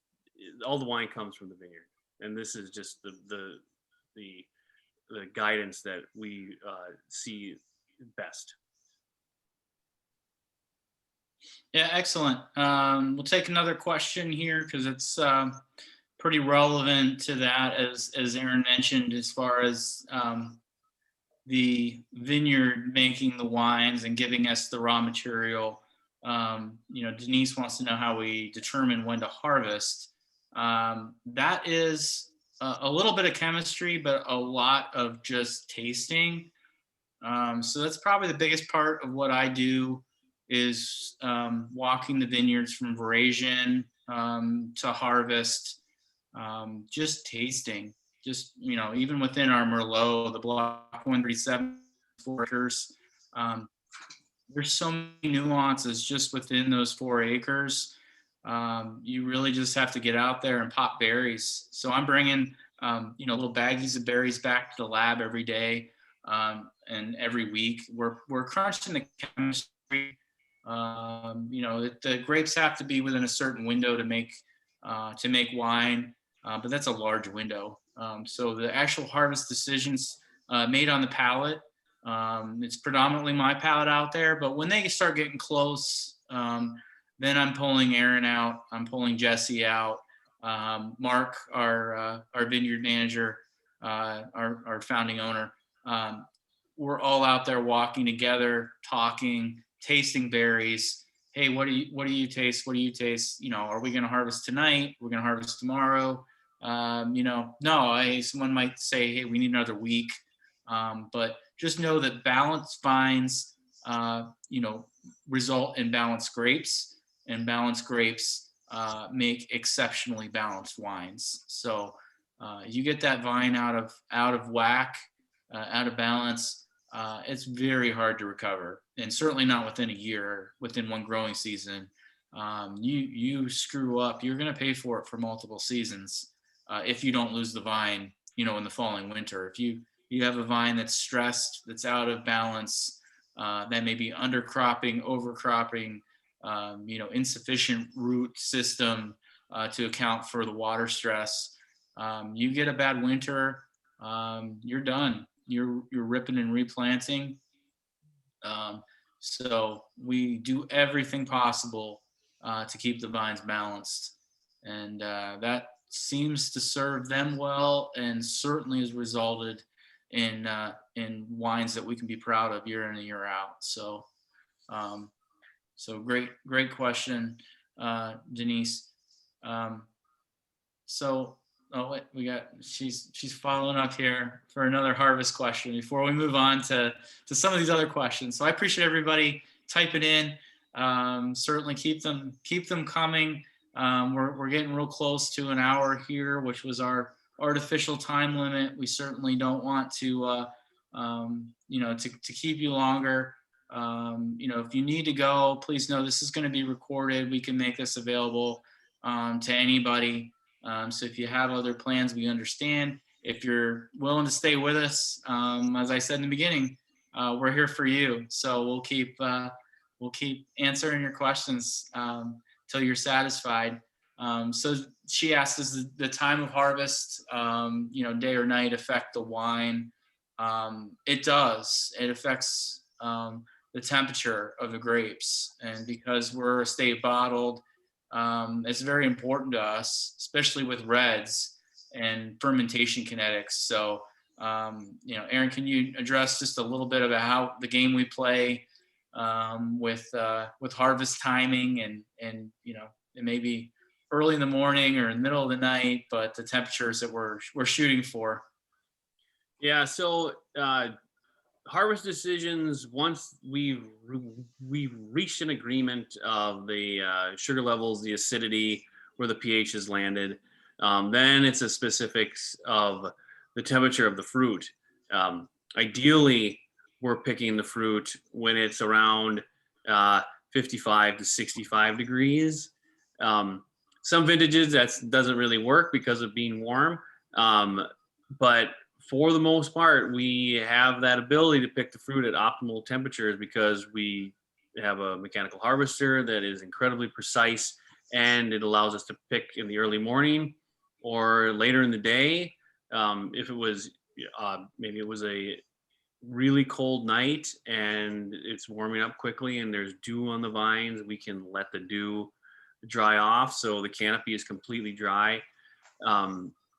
all the wine comes from the vineyard, and this is just the guidance that we see best. Yeah, excellent. We'll take another question here because it's pretty relevant to that, as Aaron mentioned, as far as the vineyard making the wines and giving us the raw material. Denise wants to know how we determine when to harvest. That is a little bit of chemistry, but a lot of just tasting. So that's probably the biggest part of what I do is walking the vineyards from veraison to harvest, just tasting. Just, even within our Merlot, the block 137 acres, there's so many nuances just within those 4 acres. You really just have to get out there and pop berries. So I'm bringing, little baggies of berries back to the lab every day and every week. We're crunching the chemistry. The grapes have to be within a certain window to make wine, but that's a large window. So the actual harvest decisions made on the palate. It's predominantly my palate out there, but when they start getting close, then I'm pulling Aaron out. I'm pulling Jesse out. Mark, our vineyard manager, our founding owner. We're all out there walking together, talking, tasting berries. Hey, what do you taste? What do you taste? Are we going to harvest tonight? We're going to harvest tomorrow. No, someone might say, hey, we need another week. But just know that balanced vines, result in balanced grapes, and balanced grapes make exceptionally balanced wines. So you get that vine out of whack, out of balance, it's very hard to recover, and certainly not within a year, within one growing season. You screw up, you're going to pay for it for multiple seasons if you don't lose the vine, in the following winter. If you have a vine that's stressed, that's out of balance, that may be undercropping, overcropping, insufficient root system to account for the water stress. You get a bad winter, you're done. You're ripping and replanting. So we do everything possible to keep the vines balanced, and that seems to serve them well, and certainly has resulted in wines that we can be proud of year in and year out. So great question, Denise. She's following up here for another harvest question before we move on to some of these other questions. So I appreciate everybody typing in. Certainly keep them coming. We're getting real close to an hour here, which was our artificial time limit. We certainly don't want to keep you longer. If you need to go, please know this is going to be recorded. We can make this available to anybody. So if you have other plans, we understand. If you're willing to stay with us, as I said in the beginning, we're here for you. So we'll keep answering your questions till you're satisfied. So she asked, does the time of harvest, day or night, affect the wine? It does. It affects the temperature of the grapes, and because we're estate bottled, it's very important to us, especially with reds and fermentation kinetics. So, Aaron, can you address just a little bit about how the game we play with harvest timing and it may be early in the morning or in the middle of the night, but the temperatures that we're shooting for? Yeah. So harvest decisions, once we reached an agreement of the sugar levels, the acidity, where the pH has landed, then it's a specifics of the temperature of the fruit. Ideally, we're picking the fruit when it's around 55 to 65 degrees. Some vintages that doesn't really work because of being warm, but for the most part, we have that ability to pick the fruit at optimal temperatures because we have a mechanical harvester that is incredibly precise, and it allows us to pick in the early morning or later in the day. If it was maybe it was a really cold night and it's warming up quickly and there's dew on the vines, we can let the dew dry off so the canopy is completely dry.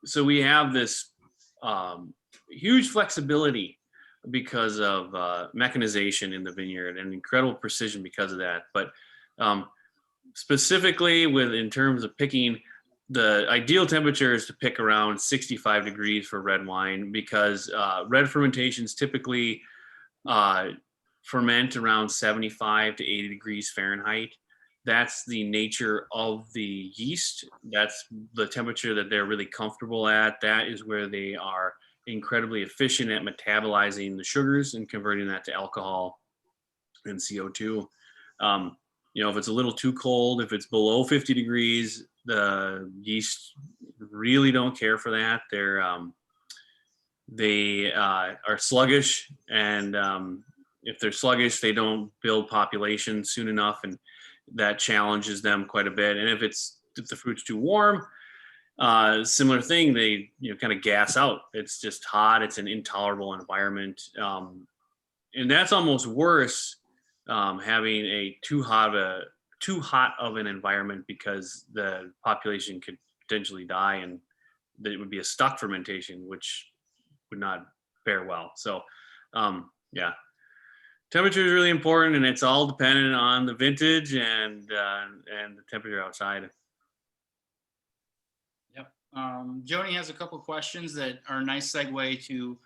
So we have this huge flexibility because of mechanization in the vineyard and incredible precision because of that. But specifically in terms of picking, the ideal temperature is to pick around 65 degrees for red wine because red fermentations typically ferment around 75 to 80 degrees Fahrenheit. That's the nature of the yeast. That's the temperature that they're really comfortable at. That is where they are incredibly efficient at metabolizing the sugars and converting that to alcohol and CO2. If it's a little too cold, if it's below 50 degrees, the yeast really don't care for that. They are sluggish, and if they're sluggish, they don't build population soon enough, and that challenges them quite a bit. And if the fruit's too warm, similar thing, they kind of gas out. It's just hot. It's an intolerable environment, and that's almost worse, having a too hot of an environment because the population could potentially die, and it would be a stuck fermentation, which would not fare well. So, yeah. Temperature is really important, and it's all dependent on the vintage and the temperature outside. Yep. Joni has a couple questions that are a nice segue to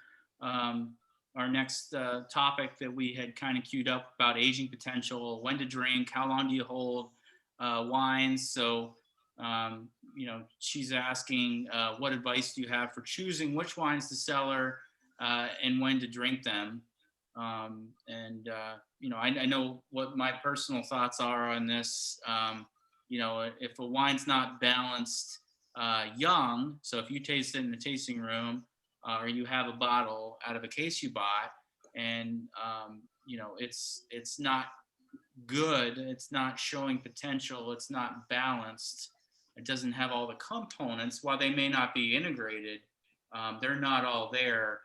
our next topic that we had kind of queued up about aging potential, when to drink, how long do you hold wines. So, she's asking what advice do you have for choosing which wines to cellar and when to drink them. I know what my personal thoughts are on this. If a wine's not balanced young, so if you taste it in the tasting room or you have a bottle out of a case you bought and, it's not good, it's not showing potential, it's not balanced, it doesn't have all the components, while they may not be integrated, they're not all there.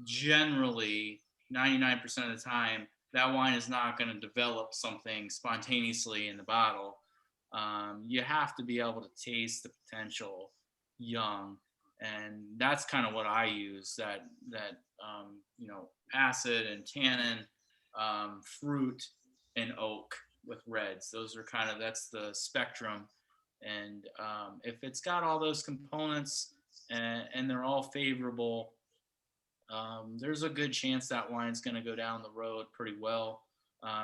Generally, 99% of the time, that wine is not going to develop something spontaneously in the bottle. You have to be able to taste the potential young, and that's kind of what I use. That acid and tannin, fruit and oak with reds. Those are that's the spectrum. And if it's got all those components and they're all favorable, there's a good chance that wine's going to go down the road pretty well.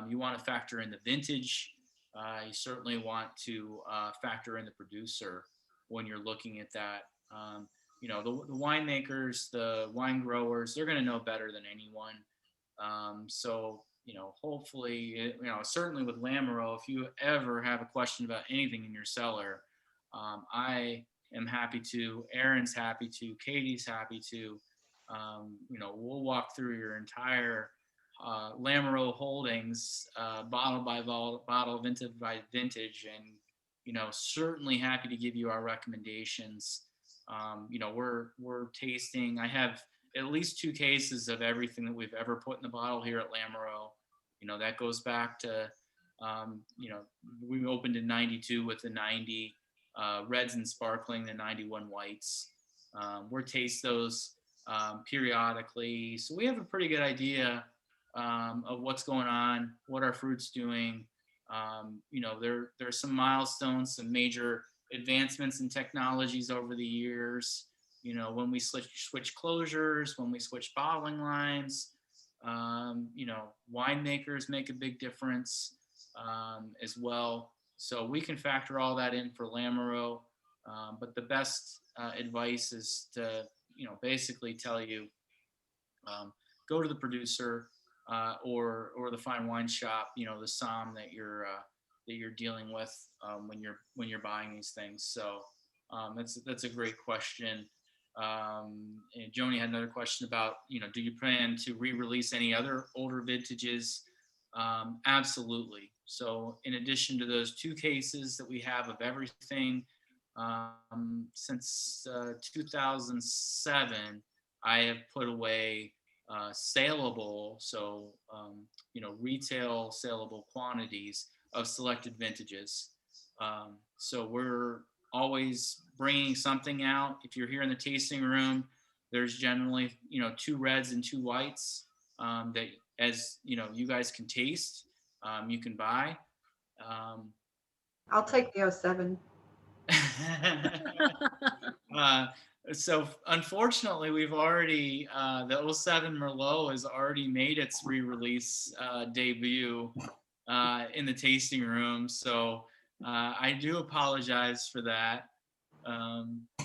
You want to factor in the vintage. You certainly want to factor in the producer when you're looking at that. The winemakers, the wine growers, they're going to know better than anyone. Hopefully, certainly with Lamoreaux, if you ever have a question about anything in your cellar, I am happy to, Aaron's happy to, Katie's happy to. We'll walk through your entire Lamoreaux holdings, bottle by bottle, vintage by vintage, and certainly happy to give you our recommendations. We're tasting. I have at least 2 cases of everything that we've ever put in the bottle here at Lamoreaux. That goes back to, we opened in '92 with the 90 reds and sparkling, the 91 whites. We're taste those periodically, so we have a pretty good idea of what's going on, what our fruit's doing. There's some milestones, some major advancements in technologies over the years. When we switch closures, when we switch bottling lines, Winemakers make a big difference as well. So we can factor all that in for Lamoreaux. But the best advice is to, basically tell you, go to the producer or the fine wine shop, the som that you're dealing with when you're buying these things. So that's a great question. And Joni had another question about, do you plan to re-release any other older vintages? Absolutely. So in addition to those 2 cases that we have of everything, since 2007, I have put away saleable, so retail saleable quantities of selected vintages. So we're always bringing something out. If you're here in the tasting room, there's generally 2 reds and 2 whites that, as you guys can taste, you can buy. I'll take the 07. So unfortunately, we've already the 07 Merlot has already made its re-release debut in the tasting room. So I do apologize for that.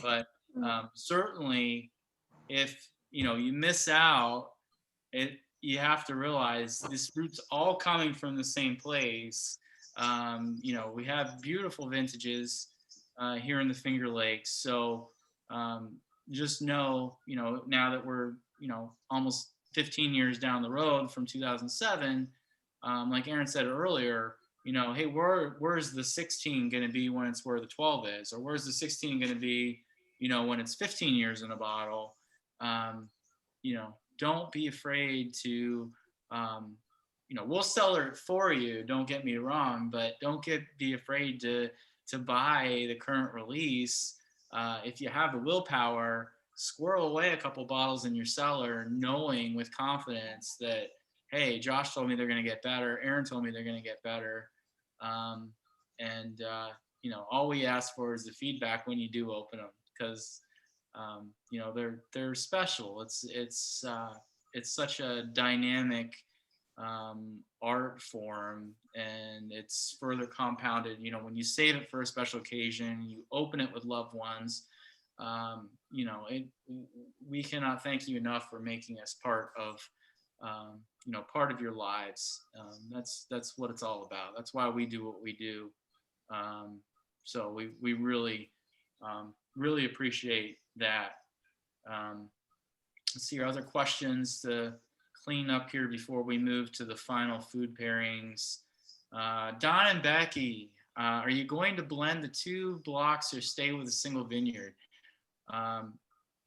But certainly, if you miss out, you have to realize this fruit's all coming from the same place. We have beautiful vintages here in the Finger Lakes. So just know, now that we're, almost 15 years down the road from 2007, like Aaron said earlier, hey, where's the 16 going to be when it's where the 12 is? Or where's the 16 going to be, when it's 15 years in a bottle? Don't be afraid to, we'll sell it for you. Don't get me wrong, but don't be afraid to buy the current release. If you have the willpower, squirrel away a couple bottles in your cellar, knowing with confidence that, hey, Josh told me they're going to get better. Aaron told me they're going to get better. All we ask for is the feedback when you do open them, because they're special. It's such a dynamic art form, and it's further compounded when you save it for a special occasion, you open it with loved ones. We cannot thank you enough for making us part of part of your lives. That's what it's all about. That's why we do what we do. So we really really appreciate that. Let's see your other questions to clean up here before we move to the final food pairings. Don and Becky, are you going to blend the 2 blocks or stay with a single vineyard?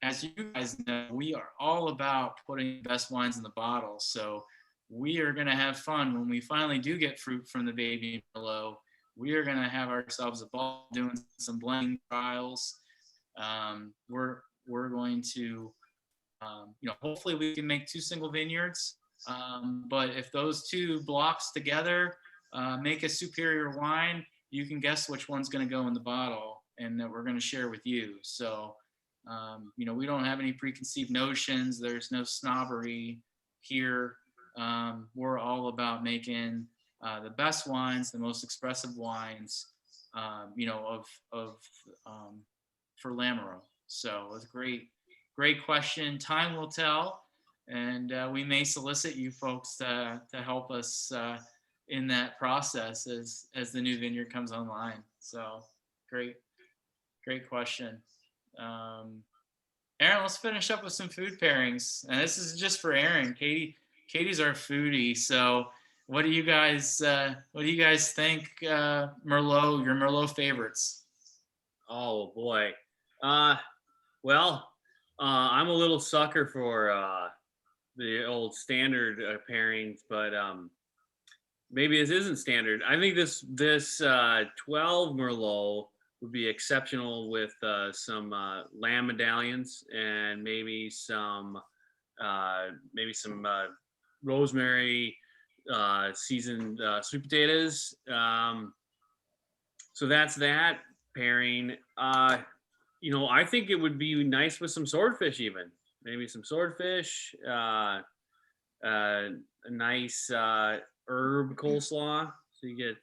As you guys know, we are all about putting the best wines in the bottle. So we are going to have fun when we finally do get fruit from the baby Merlot. We are going to have ourselves a ball doing some blending trials. We're going to, hopefully we can make 2 single vineyards. But if those 2 blocks together make a superior wine, you can guess which one's going to go in the bottle and that we're going to share with you. So, we don't have any preconceived notions. There's no snobbery here. We're all about making the best wines, the most expressive wines, for Lamoreaux. So it's a great question. Time will tell, and we may solicit you folks to help us in that process as the new vineyard comes online. So great question. Aaron, let's finish up with some food pairings, and this is just for Aaron. Katie's our foodie, so what do you guys think? Merlot, your Merlot favorites? Oh boy. Well, I'm a little sucker for the old standard pairings, but maybe this isn't standard. I think this 12 Merlot would be exceptional with some lamb medallions and maybe some rosemary seasoned sweet potatoes. So that's that pairing. I think it would be nice with some swordfish, even maybe some swordfish. a nice herb coleslaw. So you get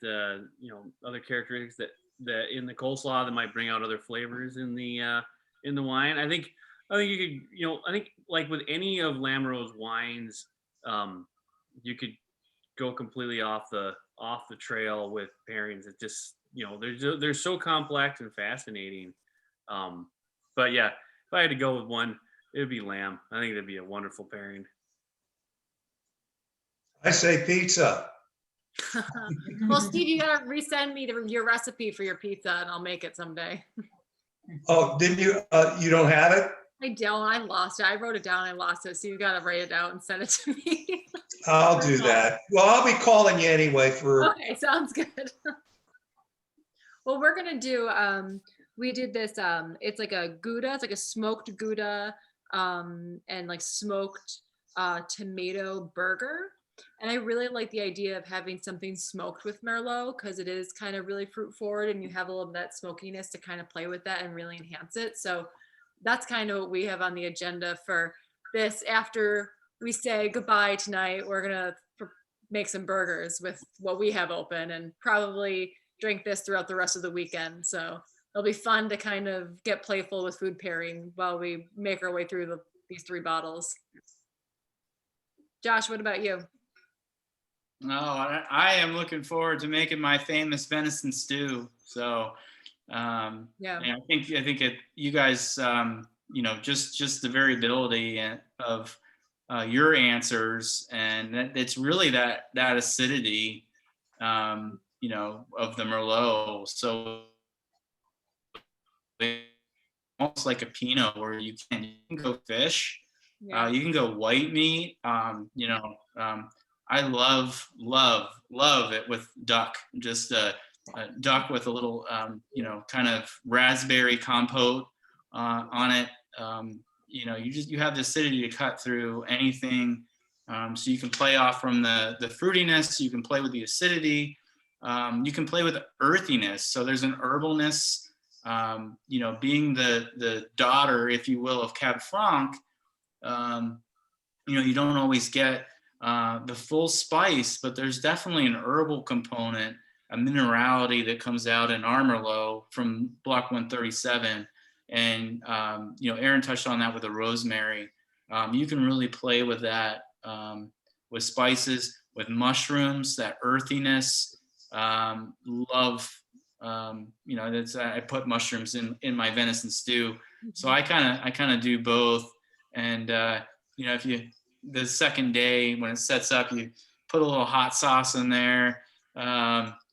other characteristics that in the coleslaw that might bring out other flavors in the wine. I think you could, I think like with any of Lamoreaux's wines, you could go completely off the trail with pairings. It just, they're so complex and fascinating. But yeah, if I had to go with one, it would be lamb. I think that'd be a wonderful pairing. I say pizza. Well, Steve, you gotta resend me your recipe for your pizza and I'll make it someday. Oh, didn't you? You don't have it? I don't, I lost it. I wrote it down, I lost it. So you gotta write it out and send it to me. I'll do that. Well, I'll be calling you anyway for. Okay, sounds good. Well, we're gonna do, we did this, it's like a Gouda, it's like a smoked Gouda, and like smoked tomato burger. And I really like the idea of having something smoked with Merlot because it is kind of really fruit forward and you have a little bit of that smokiness to kind of play with that and really enhance it. So that's kind of what we have on the agenda for this. After we say goodbye tonight, we're gonna make some burgers with what we have open and probably drink this throughout the rest of the weekend. So it'll be fun to kind of get playful with food pairing while we make our way through these 3 bottles. Josh, what about you? No, I am looking forward to making my famous venison stew. So, Yeah. I think you guys, just the variability of your answers, and it's really that acidity, of the Merlot. So it's almost like a Pinot where you can go fish, Yeah. you can go white meat, I love it with duck, just a duck with a little, kind of raspberry compote on it. You have the acidity to cut through anything. So you can play off from the fruitiness, you can play with the acidity, you can play with the earthiness. So there's an herbalness, being the daughter, if you will, of Cab Franc, you don't always get the full spice, but there's definitely an herbal component, a minerality that comes out in our Merlot from Block 137. And, Aaron touched on that with the rosemary. You can really play with that, with spices, with mushrooms, that earthiness. Love, I put mushrooms in my venison stew. So I kind of do both. And, if the second day when it sets up, you put a little hot sauce in there.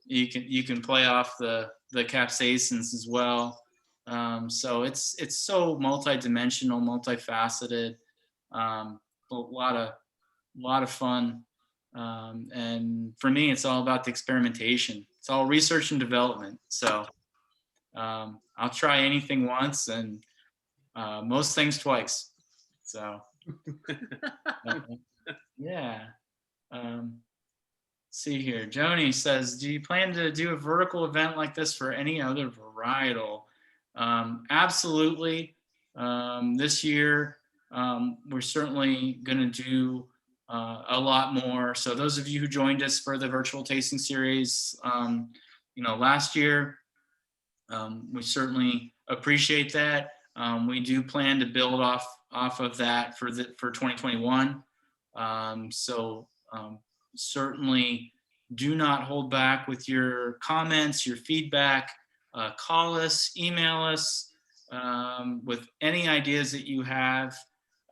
You can play off the capsaicins as well. So it's so multi-dimensional, multifaceted, a lot of fun. And for me, it's all about the experimentation. It's all research and development. So I'll try anything once and most things twice. So yeah. See here. Joni says, do you plan to do a vertical event like this for any other varietal? Absolutely. This year, we're certainly going to do a lot more. So those of you who joined us for the virtual tasting series, last year, we certainly appreciate that. We do plan to build off of that for 2021. Certainly do not hold back with your comments, your feedback. Call us, email us with any ideas that you have,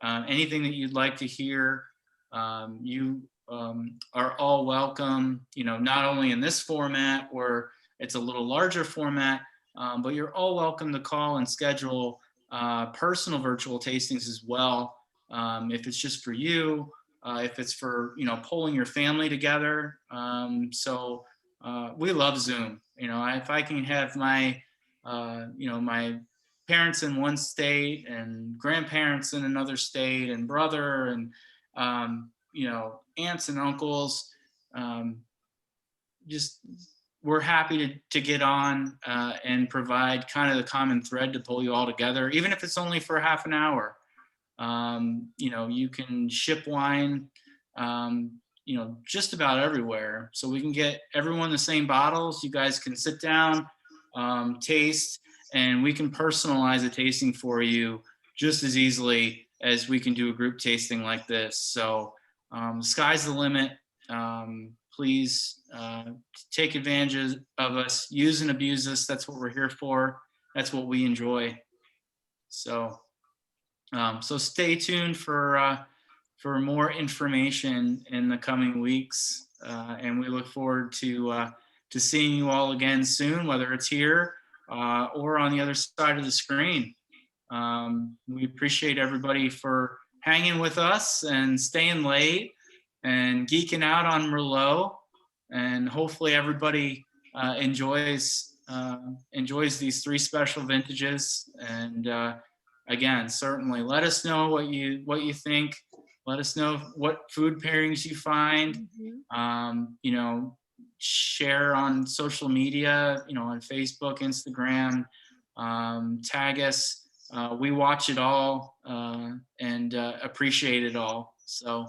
anything that you'd like to hear. You are all welcome, not only in this format where it's a little larger format, but you're all welcome to call and schedule personal virtual tastings as well. If it's just for you, if it's for, pulling your family together. We love Zoom. If I can have my, my parents in one state and grandparents in another state and brother and, aunts and uncles, we're happy to get on and provide kind of the common thread to pull you all together, even if it's only for half an hour. You can ship wine you know, just about everywhere. So we can get everyone the same bottles. You guys can sit down, taste, and we can personalize a tasting for you just as easily as we can do a group tasting like this. So sky's the limit. Please take advantage of us, use and abuse us. That's what we're here for. That's what we enjoy. So, so stay tuned for more information in the coming weeks, and we look forward to seeing you all again soon, whether it's here or on the other side of the screen. We appreciate everybody for hanging with us and staying late and geeking out on Merlot, and hopefully everybody enjoys these 3 special vintages. And again, certainly let us know what you think. Let us know what food pairings you find. You know, share on social media, you know, on Facebook, Instagram, tag us. We watch it all and appreciate it all. So,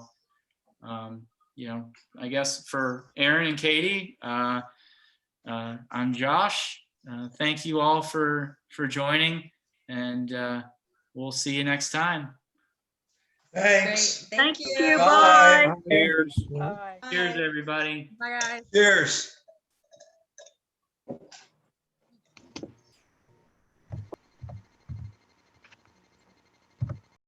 you know, I guess for Aaron and Katie, I'm Josh. Thank you all for joining, and we'll see you next time. Thanks. Thank you. Bye. Bye. Cheers. Bye. Cheers, everybody. Bye, guys. Cheers.